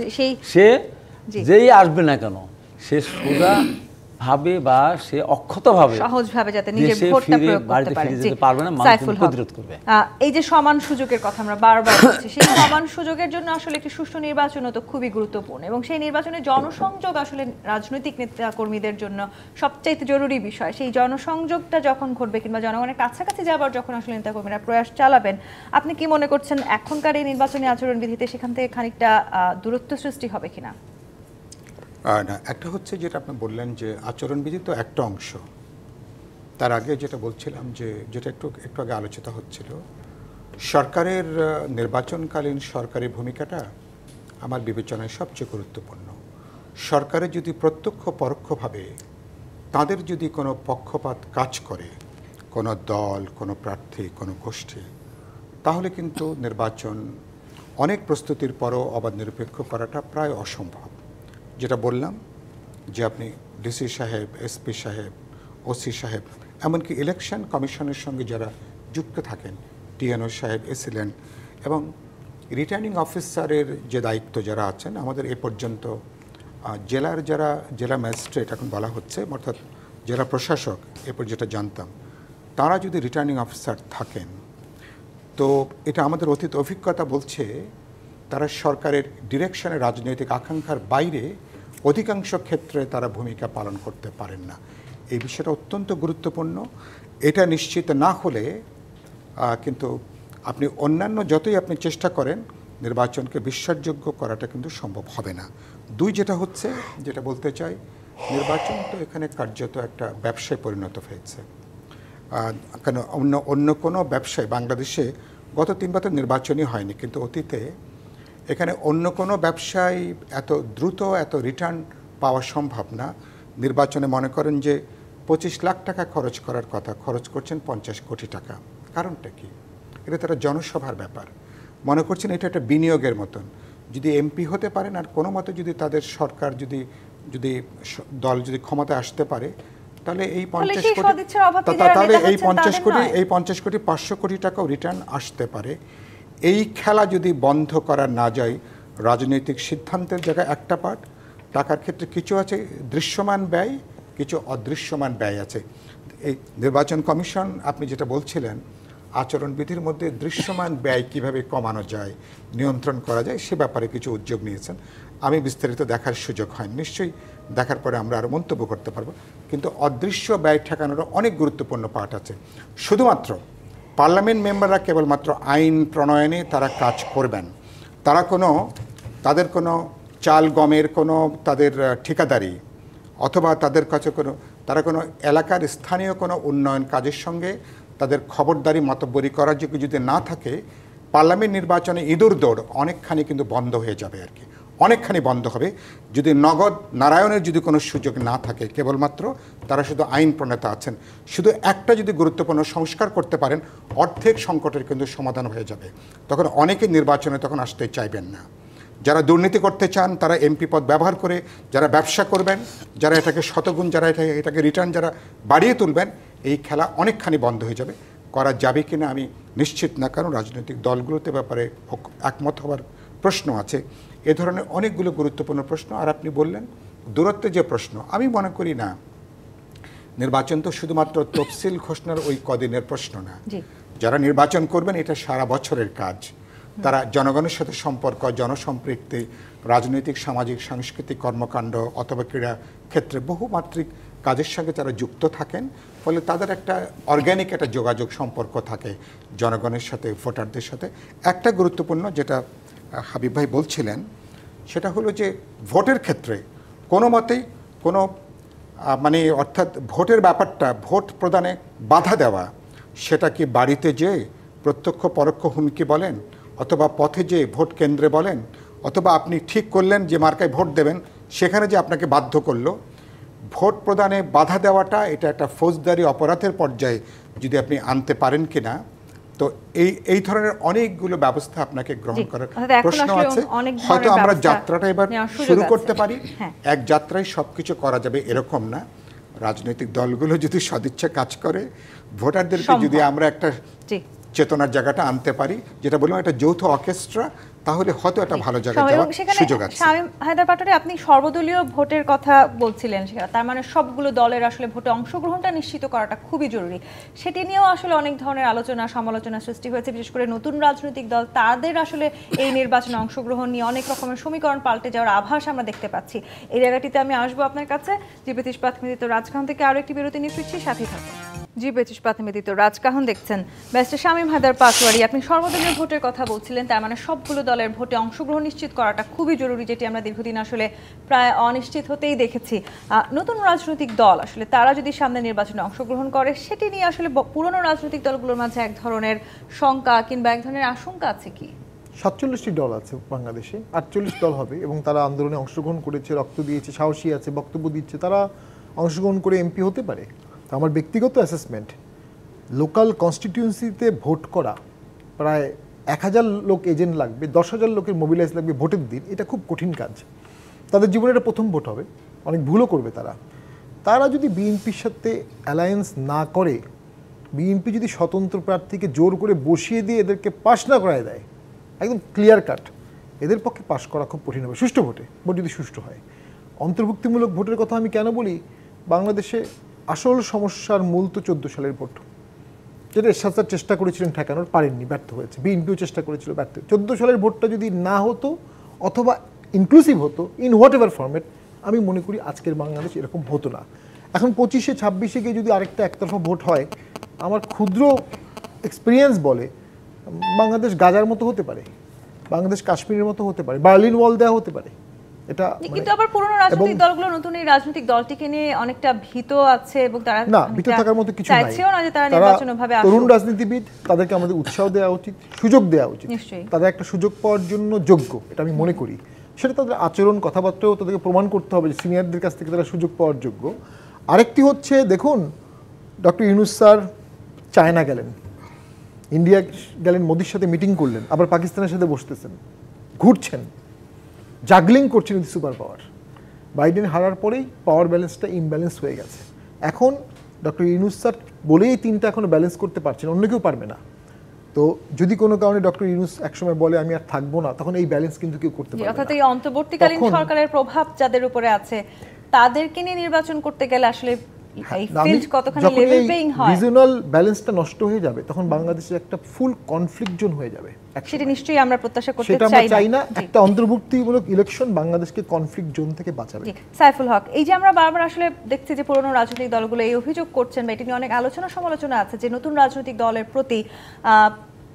সে যেই আসবে না কেন, সে সোজা ভাবে বা সে অক্ষতভাবে সহজভাবে যাতে নিজের দেশে ভোটটা ফিরে প্রয়োগ করতে বাড়িতে পারে। ফিরে জি, যেতে পারবে না, মানুষ সাইফুল হক, প্রতিরোধ করবে। এই যে সমান সুযোগের কথা আমরা বারবার বলছি, সেই সমান সুযোগের জন্য আসলে একটি সুষ্ঠু নির্বাচনও তো খুবই গুরুত্বপূর্ণ, এবং সেই নির্বাচনে জনসংযোগ আসলে রাজনৈতিক নেতা কর্মীদের জন্য সবচাইতে জরুরি বিষয়। সেই জনসংযোগটা যখন ঘটবে কিংবা জনগণের কাছাকাছি যাবার যখন আসলে নেতা কর্মীরা প্রয়াস চালাবেন, আপনি কি মনে করছেন এখনকার এই নির্বাচনী আচরণবিধিতে সেখান থেকে খানিকটা দূরত্ব সৃষ্টি হবে কিনা? না, একটা হচ্ছে যেটা আপনি বললেন যে আচরণবিধি তো একটা অংশ। তার আগে যেটা বলছিলাম যে যেটা একটু আগে আলোচিত হচ্ছিল, সরকারের নির্বাচনকালীন সরকারি ভূমিকাটা আমার বিবেচনায় সবচেয়ে গুরুত্বপূর্ণ। সরকারের যদি প্রত্যক্ষ পরোক্ষভাবে তাদের যদি কোনো পক্ষপাত কাজ করে, কোনো দল, কোনো প্রার্থী, কোনো গোষ্ঠী, তাহলে কিন্তু নির্বাচন অনেক প্রস্তুতির পরও অবাধ নিরপেক্ষ করাটা প্রায় অসম্ভব। যেটা বললাম যে আপনি ডিসি সাহেব, এসপি সাহেব, ওসি সাহেব, এমনকি ইলেকশন কমিশনের সঙ্গে যারা যুক্ত থাকেন, টিএনও সাহেব, এসিলেন্ট এবং রিটার্নিং অফিসারের যে দায়িত্ব যারা আছেন, আমাদের এ পর্যন্ত জেলার যারা জেলা ম্যাজিস্ট্রেট এখন বলা হচ্ছে, অর্থাৎ জেলা প্রশাসক, এরপর যেটা জানতাম, তারা যদি রিটার্নিং অফিসার থাকেন, তো এটা আমাদের অতীত অভিজ্ঞতা বলছে তারা সরকারের ডিরেকশনে রাজনৈতিক আকাঙ্ক্ষার বাইরে অধিকাংশ ক্ষেত্রে তারা ভূমিকা পালন করতে পারেন না। এই বিষয়টা অত্যন্ত গুরুত্বপূর্ণ। এটা নিশ্চিত না হলে কিন্তু আপনি অন্যান্য যতই আপনি চেষ্টা করেন নির্বাচনকে বিশ্বাসযোগ্য করাটা কিন্তু সম্ভব হবে না। দুই, যেটা হচ্ছে, যেটা বলতে চাই, নির্বাচন তো এখানে কার্যত একটা ব্যবসায় পরিণত হয়েছে। কেন অন্য কোনো ব্যবসায় বাংলাদেশে গত 3 বছর নির্বাচনই হয়নি, কিন্তু অতীতে এখানে অন্য কোনো ব্যবসায় এত দ্রুত এত রিটার্ন পাওয়া সম্ভব না। নির্বাচনে মনে করেন যে 25 লাখ টাকা খরচ করার কথা, খরচ করছেন 50 কোটি টাকা। কারণটা কি? এটা তারা জনসভার ব্যাপার মনে করছেন, এটা একটা বিনিয়োগের মতন। যদি এমপি হতে পারেন আর কোনো মতে যদি তাদের সরকার যদি দল যদি ক্ষমতায় আসতে পারে, তাহলে এই 50 কোটি, তাহলে এই 50 কোটি 500 কোটি টাকাও রিটার্ন আসতে পারে। এই খেলা যদি বন্ধ করা না যায়, রাজনৈতিক সিদ্ধান্তের জায়গায় একটা পার্ট, টাকার ক্ষেত্রে কিছু আছে দৃশ্যমান ব্যয়, কিছু অদৃশ্যমান ব্যয় আছে। এই নির্বাচন কমিশন আপনি যেটা বলছিলেন, আচরণবিধির মধ্যে দৃশ্যমান ব্যয় কিভাবে কমানো যায়, নিয়ন্ত্রণ করা যায়, সে ব্যাপারে কিছু উদ্যোগ নিয়েছেন। আমি বিস্তারিত দেখার সুযোগ হয়, নিশ্চয়ই দেখার পরে আমরা আরও মন্তব্য করতে পারবো। কিন্তু অদৃশ্য ব্যয় ঠেকানোরও অনেক গুরুত্বপূর্ণ পার্ট আছে। শুধুমাত্র পার্লামেন্ট মেম্বাররা কেবলমাত্র আইন প্রণয়নে তারা কাজ করবেন, তাদের কোনো চাল গমের কোনো তাদের ঠিকাদারি অথবা তাদের কাছে তারা কোনো এলাকার স্থানীয় কোনো উন্নয়ন কাজের সঙ্গে তাদের খবরদারি মাতব্বরি করার যোগ্য যদি না থাকে, পার্লামেন্ট নির্বাচনে ইঁদুর দৌড় অনেকখানি কিন্তু বন্ধ হয়ে যাবে আর কি, অনেকখানি বন্ধ হবে। যদি নগদ নারায়ণের যদি কোনো সুযোগ না থাকে, কেবলমাত্র তারা শুধু আইন প্রণেতা আছেন, শুধু একটা যদি গুরুত্বপূর্ণ সংস্কার করতে পারেন, অর্ধেক সংকটের কিন্তু সমাধান হয়ে যাবে। তখন অনেকে নির্বাচনে তখন আসতে চাইবেন না। যারা দুর্নীতি করতে চান তারা এমপি পদ ব্যবহার করে, যারা ব্যবসা করবেন, যারা এটাকে শতগুণ, যারা এটাকে রিটার্ন যারা বাড়িয়ে তুলবেন, এই খেলা অনেকখানি বন্ধ হয়ে যাবে। করা যাবে কিনা আমি নিশ্চিত না, কারণ রাজনৈতিক দলগুলোতে ব্যাপারে একমত হওয়ার প্রশ্ন আছে। এ ধরনের অনেকগুলো গুরুত্বপূর্ণ প্রশ্ন। আর আপনি বললেন দূরত্বের যে প্রশ্ন, আমি মনে করি না নির্বাচন তো শুধুমাত্র তফসিল ঘোষণার ওই কদিনের প্রশ্ন না। যারা নির্বাচন করবেন এটা সারা বছরের কাজ। তারা জনগণের সাথে সম্পর্ক, জনসম্পৃক্তি, রাজনৈতিক, সামাজিক, সাংস্কৃতিক কর্মকাণ্ড অথবা ক্রীড়া ক্ষেত্রে বহুমাত্রিক কাজের সঙ্গে তারা যুক্ত থাকেন। ফলে তাদের একটা অর্গ্যানিক একটা যোগাযোগ সম্পর্ক থাকে জনগণের সাথে, ভোটারদের সাথে। একটা গুরুত্বপূর্ণ যেটা হাবিব ভাই বলছিলেন, সেটা হলো যে ভোটের ক্ষেত্রে কোনো মতেই কোনো অর্থাৎ ভোটের ব্যাপারটা, ভোট প্রদানে বাধা দেওয়া, সেটা কি বাড়িতে যেয়ে প্রত্যক্ষ পরোক্ষ হুমকি বলেন, অথবা পথে যে ভোট কেন্দ্রে বলেন, অথবা আপনি ঠিক করলেন যে মার্কায় ভোট দেবেন, সেখানে যে আপনাকে বাধ্য করলো, ভোট প্রদানে বাধা দেওয়াটা এটা একটা ফৌজদারি অপরাধের পর্যায়ে যদি আপনি আনতে পারেন কিনা, তো এই ধরনের অনেকগুলো ব্যবস্থা আপনাকে গ্রহণ করার প্রশ্ন আছে। হয়তো আমরা যাত্রাটা এবার শুরু করতে পারি, এক যাত্রায় সবকিছু করা যাবে এরকম না। রাজনৈতিক দলগুলো যদি সদিচ্ছা কাজ করে, ভোটারদেরকে যদি আমরা একটা চেতনার জায়গাটা আনতে পারি, যেটা বললাম একটা যৌথ অর্কেস্ট্রা, তাহলে হয়তো একটা ভালো জায়গায় যাওয়ার সুযোগ আছে। শামীম হায়দার পাটোয়ারি, আপনি সর্বদলীয় ভোটের কথা বলছিলেন, তার মানে সবগুলো দলের আসলে ভোটে অংশগ্রহণটা নিশ্চিত করাটা খুবই জরুরি। সেটি নিয়েও আসলে অনেক ধরনের আলোচনা সমালোচনা সৃষ্টি হয়েছে, বিশেষ করে নতুন রাজনৈতিক দল তাদের আসলে এই নির্বাচনে অংশগ্রহণ নিয়ে অনেক রকমের সমীকরণ পাল্টে যাওয়ার আভাস আমরা দেখতে পাচ্ছি। এই জায়গাটিতে আমি আসবো আপনার কাছে। জিপিএ ইস্পাত নিবেদিত রাজকাহন থেকে আরও একটি বিরতি নিয়ে ফিরছি, সাথেই থাকুন। জিপিএ ইস্পাত নিবেদিত রাজকাহন দেখছেন। ব্যারিস্টার শামীম হায়দার পাটোয়ারি, আপনি সর্বদলীয় ভোটের কথা বলছিলেন, তার মানে সবগুলো দলের ভোটে অংশগ্রহণ নিশ্চিত করাটা খুবই জরুরি, যেটি আমরা দীর্ঘদিন আসলে প্রায় অনিশ্চিত হতেই দেখেছি। নতুন রাজনৈতিক দল আসলে তারা যদি সামনে নির্বাচনে অংশগ্রহণ করে, সেটি নিয়ে আসলে পুরনো রাজনৈতিক দলগুলোর মাঝে এক ধরনের শঙ্কা কিংবা এক ধরনের আশঙ্কা আছে কি? 47টি দল আছে বাংলাদেশে, 48 দল হবে এবং তারা আন্দোলনে অংশগ্রহণ করেছে, রক্ত দিয়েছে, সাহসী আছে, বক্তব্য দিচ্ছে, তারা অংশগ্রহণ করে এমপি হতে পারে। আমার ব্যক্তিগত অ্যাসেসমেন্ট, লোকাল কনস্টিটিউয়েন্সিতে ভোট করা প্রায় 1000 লোক এজেন্ট লাগবে, 10,000 লোকের মোবিলাইজ লাগবে ভোটের দিন, এটা খুব কঠিন কাজ। তাদের জীবনে এটা প্রথম ভোট হবে, অনেক ভুলও করবে তারা যদি বিএনপির সাথে অ্যালায়েন্স না করে, বিএনপি যদি স্বতন্ত্র প্রার্থীকে জোর করে বসিয়ে দিয়ে এদেরকে পাশ না করায় দেয়, একদম ক্লিয়ার কাট, এদের পক্ষে পাশ করা খুব কঠিন হবে সুষ্ঠু ভোটে, ভোট যদি সুষ্ঠু হয়। অন্তর্ভুক্তিমূলক ভোটের কথা আমি কেন বলি, বাংলাদেশে আসল সমস্যার মূল তো 14 সালের ভোট, যেটা এরশাদ স্যার চেষ্টা করেছিলেন ঠেকানোর, পারেননি, ব্যর্থ হয়েছে। বিএনপিও চেষ্টা করেছিল, ব্যর্থ। 14 সালের ভোটটা যদি না হতো অথবা ইনক্লুসিভ হতো ইন হোয়াট এভার ফরম্যাট, আমি মনে করি আজকের বাংলাদেশ এরকম হতো না। এখন 25-এ 26-এ গিয়ে যদি আরেকটা একতরফা ভোট হয়, আমার ক্ষুদ্র এক্সপিরিয়েন্স বলে বাংলাদেশ গাজার মতো হতে পারে, বাংলাদেশ কাশ্মীরের মতো হতে পারে, বার্লিন ওয়াল দেওয়া হতে পারে। এটা কিন্তু আবার পুরনো রাজনৈতিক দলগুলো নতুন এই রাজনৈতিক দলটিকে নিয়ে অনেকটা ভীত আছে এবং তারা না, ভীত থাকার মতো কিছু নাই। চাইছেও না যে তারা নির্বাচনভাবে আসুক। তরুণ রাজনীতিবিদ, তাদেরকে আমাদের উৎসাহ দেওয়া উচিত, সুযোগ দেওয়া উচিত। তাদের একটা সুযোগ পাওয়ার জন্য যোগ্য, এটা আমি মনে করি। সেটা তাদের আচরণ, কথাবার্তাও তাদেরকে প্রমাণ করতে হবে যে সিনিয়রদের কাছ থেকে তারা সুযোগ পাওয়ার যোগ্য। আরেকটি হচ্ছে, দেখুন ডক্টর ইউনূস স্যার চায়না গেলেন, ইন্ডিয়া গেলেন, মোদির সাথে মিটিং করলেন, আবার পাকিস্তানের সাথে বসতেছেন, ঘুরছেন, জাগলিং করছেন উইথ সুপার পাওয়ার। বাইডেন হারার পরেই পাওয়ার ব্যালেন্সটা ইমব্যালেন্স হয়ে গেছে। এখন ডক্টর ইউনূস স্যার বলেই তিনটা এখনো ব্যালেন্স করতে পারছেন, অন্য কেউ পারবে না। তো যদি কোনো কারণে ডক্টর ইউনূস একসময় বলে আমি আর থাকবো না, তখন এই ব্যালেন্স কিন্তু কেউ করতে পারবে না। অর্থাৎ এই অন্তর্বর্তীকালীন সরকারের প্রভাব যাদের উপরে আছে, তাদেরকে নিয়ে নির্বাচন করতে গেলে আসলে রিজিওনাল ব্যালেন্সটা নষ্ট হয়ে যাবে, তখন বাংলাদেশের একটা ফুল কনফ্লিক্ট জোন হয়ে যাবে। সেটা নিশ্চয়ই আমরা প্রত্যাশা করতে সেটা আমরা চাই না। একটা অন্তর্ভুক্তিমূলক ইলেকশন বাংলাদেশকে কনফ্লিক্ট জোন থেকে বাঁচাবে। সাইফুল হক, এই যে আমরা বারবার আসলে দেখছি যে পুরনো রাজনৈতিক দলগুলো এই অভিযোগ করছেন বা এটা নিয়ে অনেক আলোচনা সমালোচনা আছে যে নতুন রাজনৈতিক দলের প্রতি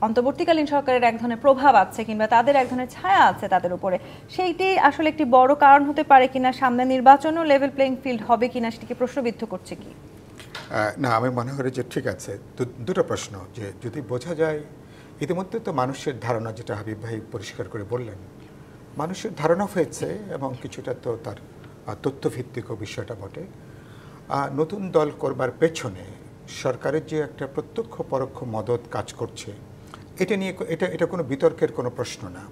অন্তর্বর্তীকালীন সরকারের এক ধরনের প্রভাব আছে কিংবা তাদের এক ধরনের ছায়া আছে তাদের উপরে, সেইটি আসলে একটি বড় কারণ হতে পারে কিনা, সামনে নির্বাচনও লেভেল প্লেইং ফিল্ড হবে কিনা সেটিকে প্রশ্নবিদ্ধ করছে কি? না, আমি মনে করি যে ঠিক আছে, দুটো প্রশ্ন, যে যদি বোঝা যায়, ইতিমধ্যে তো মানুষের ধারণা, যেটা হাবিব ভাই পরিষ্কার করে বললেন, মানুষের ধারণা হয়েছে এবং কিছুটা তো তার তথ্যভিত্তিক বিষয়টা বটে। নতুন দল করবার পেছনে সরকারের যে একটা প্রত্যক্ষ পরোক্ষ মদত কাজ করছে, এটা নিয়ে এটা কোনো বিতর্কের কোনো প্রশ্ন না,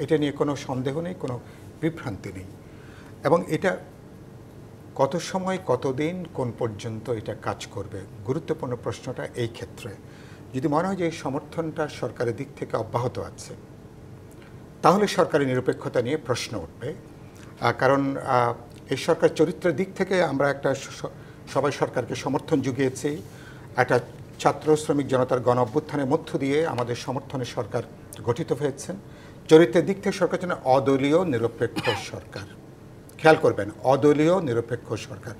এটা নিয়ে কোনো সন্দেহ নেই, কোনো বিভ্রান্তি নেই। এবং এটা কত সময়, কতদিন, কোন পর্যন্ত এটা কাজ করবে, গুরুত্বপূর্ণ প্রশ্নটা এই ক্ষেত্রে। যদি মনে হয় যে এই সমর্থনটা সরকারের দিক থেকে অব্যাহত আছে, তাহলে সরকারের নিরপেক্ষতা নিয়ে প্রশ্ন উঠবে। কারণ এই সরকার চরিত্রের দিক থেকে আমরা একটা সবাই সরকারকে সমর্থন জুগিয়েছি, একটা ছাত্র শ্রমিক জনতার গণ অভ্যুত্থানের মধ্য দিয়ে আমাদের সমর্থনে সরকার গঠিত হয়েছেন। চরিত্রের দিক থেকে সরকার যেন অদলীয় নিরপেক্ষ সরকার, খেয়াল করবেন, অদলীয় নিরপেক্ষ সরকার।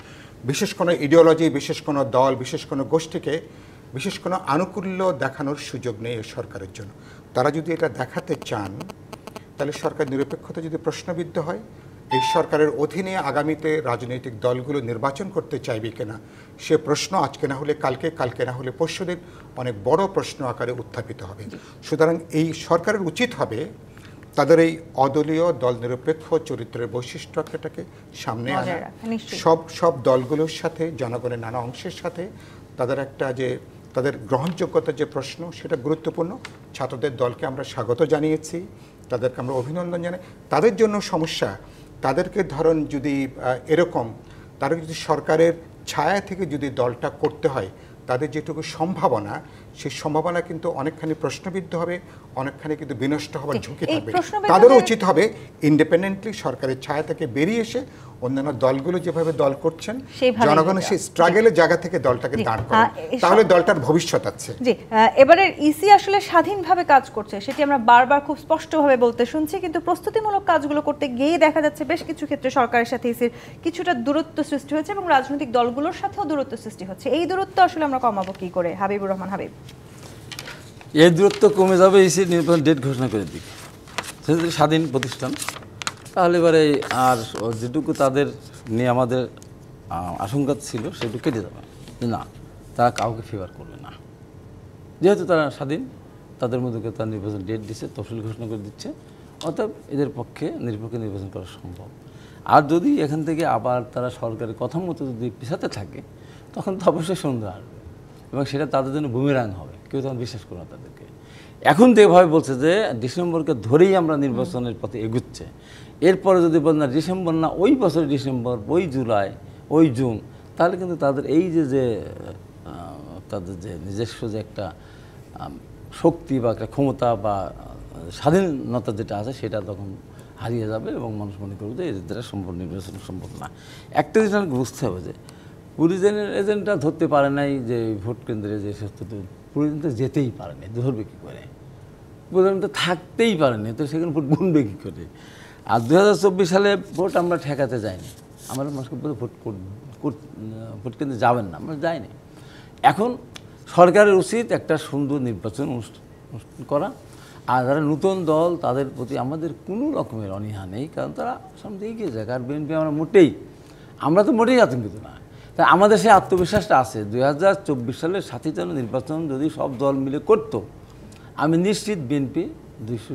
বিশেষ কোনো ইডিওলজি, বিশেষ কোনো দল, বিশেষ কোনো গোষ্ঠীকে বিশেষ কোনো আনুকূল্য দেখানোর সুযোগ নেই এই সরকারের জন্য। তারা যদি এটা দেখাতে চান, তাহলে সরকার নিরপেক্ষতা যদি প্রশ্নবিদ্ধ হয়, এই সরকারের অধীনে আগামীতে রাজনৈতিক দলগুলো নির্বাচন করতে চাইবে কিনা, সে প্রশ্ন আজকে না হলে কালকে, কালকে না হলে পরশুদিন অনেক বড় প্রশ্ন আকারে উত্থাপিত হবে। সুতরাং এই সরকারের উচিত হবে তাদের এই অদলীয় দল নিরপেক্ষ চরিত্রের বৈশিষ্ট্যটাকে সামনে আনা, সব দলগুলোর সাথে, জনগণের নানা অংশের সাথে তাদের একটা যে তাদের গ্রহণযোগ্যতার যে প্রশ্ন, সেটা গুরুত্বপূর্ণ। ছাত্রদের দলকে আমরা স্বাগত জানিয়েছি, তাদেরকে আমরা অভিনন্দন জানাই। তাদের জন্য সমস্যা, তাদেরকে ধরুন যদি এরকম, তারা যদি সরকারের ছায়া থেকে যদি দলটা করতে হয়, তাদের যেটুকু সম্ভাবনা, সেই সম্ভাবনা কিন্তু অনেকখানি প্রশ্নবিদ্ধ হবে, অনেকখানি কিন্তু বিনষ্ট হওয়ার ঝুঁকি এই থাকবে। প্রশ্নবিদ্ধ তাদেরও হলে- উচিত হবে ইন্ডিপেন্ডেন্টলি সরকারের ছায়া থেকে বেরিয়ে এসে অন্যান্য দলগুলো যেভাবে দল করছেন সেইভাবেই জনগণের যেটা। সেই স্ট্রাগলের জায়গা থেকে দলটাকে জি, দাঁড় করান, এসব- তাহলে দলটার ভবিষ্যৎ আছে। জি, এবারের ইসি আসলে স্বাধীনভাবে কাজ করছে সেটি আমরা বারবার খুব স্পষ্টভাবে বলতে শুনছি, কিন্তু প্রস্তুতিমূলক কাজগুলো করতে গিয়ে দেখা যাচ্ছে বেশ কিছু ক্ষেত্রে সরকারের সাথে ইসির কিছুটা দূরত্ব সৃষ্টি হয়েছে এবং রাজনৈতিক দলগুলোর সাথেও দূরত্ব সৃষ্টি হচ্ছে। এই দূরত্ব আসলে আমরা কমাবো কি করে? হাবিবুর রহমান হাবিব। এই দূরত্ব কমে যাবে ইসির নির্বাচন ডেট ঘোষণা করে দিক, সেটা স্বাধীন প্রতিষ্ঠান। তাহলে এবারে আর যেটুকু তাদের নিয়ে আমাদের আশঙ্কা ছিল সেটুকু কেটে যাবে, যে না তারা কাউকে ফেভার করবে না, যেহেতু তারা স্বাধীন, তাদের মধ্যে তার নির্বাচন ডেট দিচ্ছে, তফসিল ঘোষণা করে দিচ্ছে, অতএব এদের পক্ষে নিরপেক্ষ নির্বাচন করা সম্ভব। আর যদি এখান থেকে আবার তারা সরকারের কথা মতো যদি পিছাতে থাকে, তখন তো অবশ্যই সন্দেহ আসবে এবং সেটা তাদের জন্য বুমেরাং হবে, কেউ তখন বিশ্বাস করবে না তাদেরকে। এখন তো এভাবে বলছে যে ডিসেম্বরকে ধরেই আমরা নির্বাচনের পথে এগুচ্ছে, এরপরে যদি বল না ডিসেম্বর না ওই বছর ডিসেম্বর, ওই জুলাই, ওই জুন, তাহলে কিন্তু তাদের এই যে তাদের যে নিজস্ব যে একটা শক্তি বা একটা ক্ষমতা বা স্বাধীনতা যেটা আছে সেটা তখন হারিয়ে যাবে এবং মানুষ মনে করবে যে এদের দ্বারা সম্ভব নির্বাচন সম্ভব না। একটা জিনিস আমাকে বুঝতে হবে যে পুলিশ এজেন্টরা ধরতে পারে নাই যে ভোট কেন্দ্রে যে পুলিশ তো যেতেই পারে নাই, ধরবে কী করে? পুলিশ তো থাকতেই পারেনি, তো সেখানে ভোট গুনবে কী করে? আর 2024 সালে ভোট আমরা ঠেকাতে যাইনি, আমরা মানুষকে ভোট কেন্দ্রে যাবেন না, আমরা যাইনি। এখন সরকারের উচিত একটা সুন্দর নির্বাচন অনুষ্ঠান করা, আর যারা নতুন দল তাদের প্রতি আমাদের কোনো রকমের অনীহা নেই, কারণ তারা সামনে এগিয়ে যায়। আর বিএনপি আমরা তো মোটেই আতঙ্কিত না, তাই আমাদের সেই আত্মবিশ্বাসটা আছে। 2024 সালের 7 জানুয়ারি নির্বাচন যদি সব দল মিলে করতো, আমি নিশ্চিত বিএনপি 200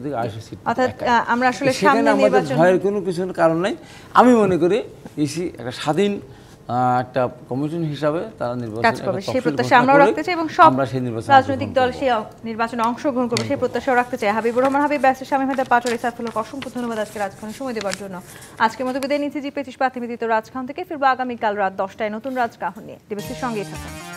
থেকে 250 সিট, অর্থাৎ আমরা আসলে সেখানে সামনে আমাদের নির্বাচন ভয়ের কোনো কিছু কারণ নাই। আমি মনে করি ইসি একটা স্বাধীন একটা কমিশন হিসাবে তারা কাজ করবে, সেই প্রত্যাশা আমরাও রাখতে চাই এবং সব রাজনৈতিক দল সেই নির্বাচনে অংশগ্রহণ করবে সেই প্রত্যাশাও রাখতে চাই। হাবিবুর রহমান হাবিব, ব্যারিস্টার শামীম হায়দার পাটোয়ারি, সাইফুলকে অসংখ্য ধন্যবাদ আজকে রাজখানে সময় দেওয়ার জন্য। আজকের মতো বিদায় নিচ্ছি জি25 প্রাথমিক রাজখান থেকে। ফিরবো আগামীকাল রাত 10টায় নতুন রাজকাহন নিয়ে। ডিবিসির সঙ্গেই থাকুন।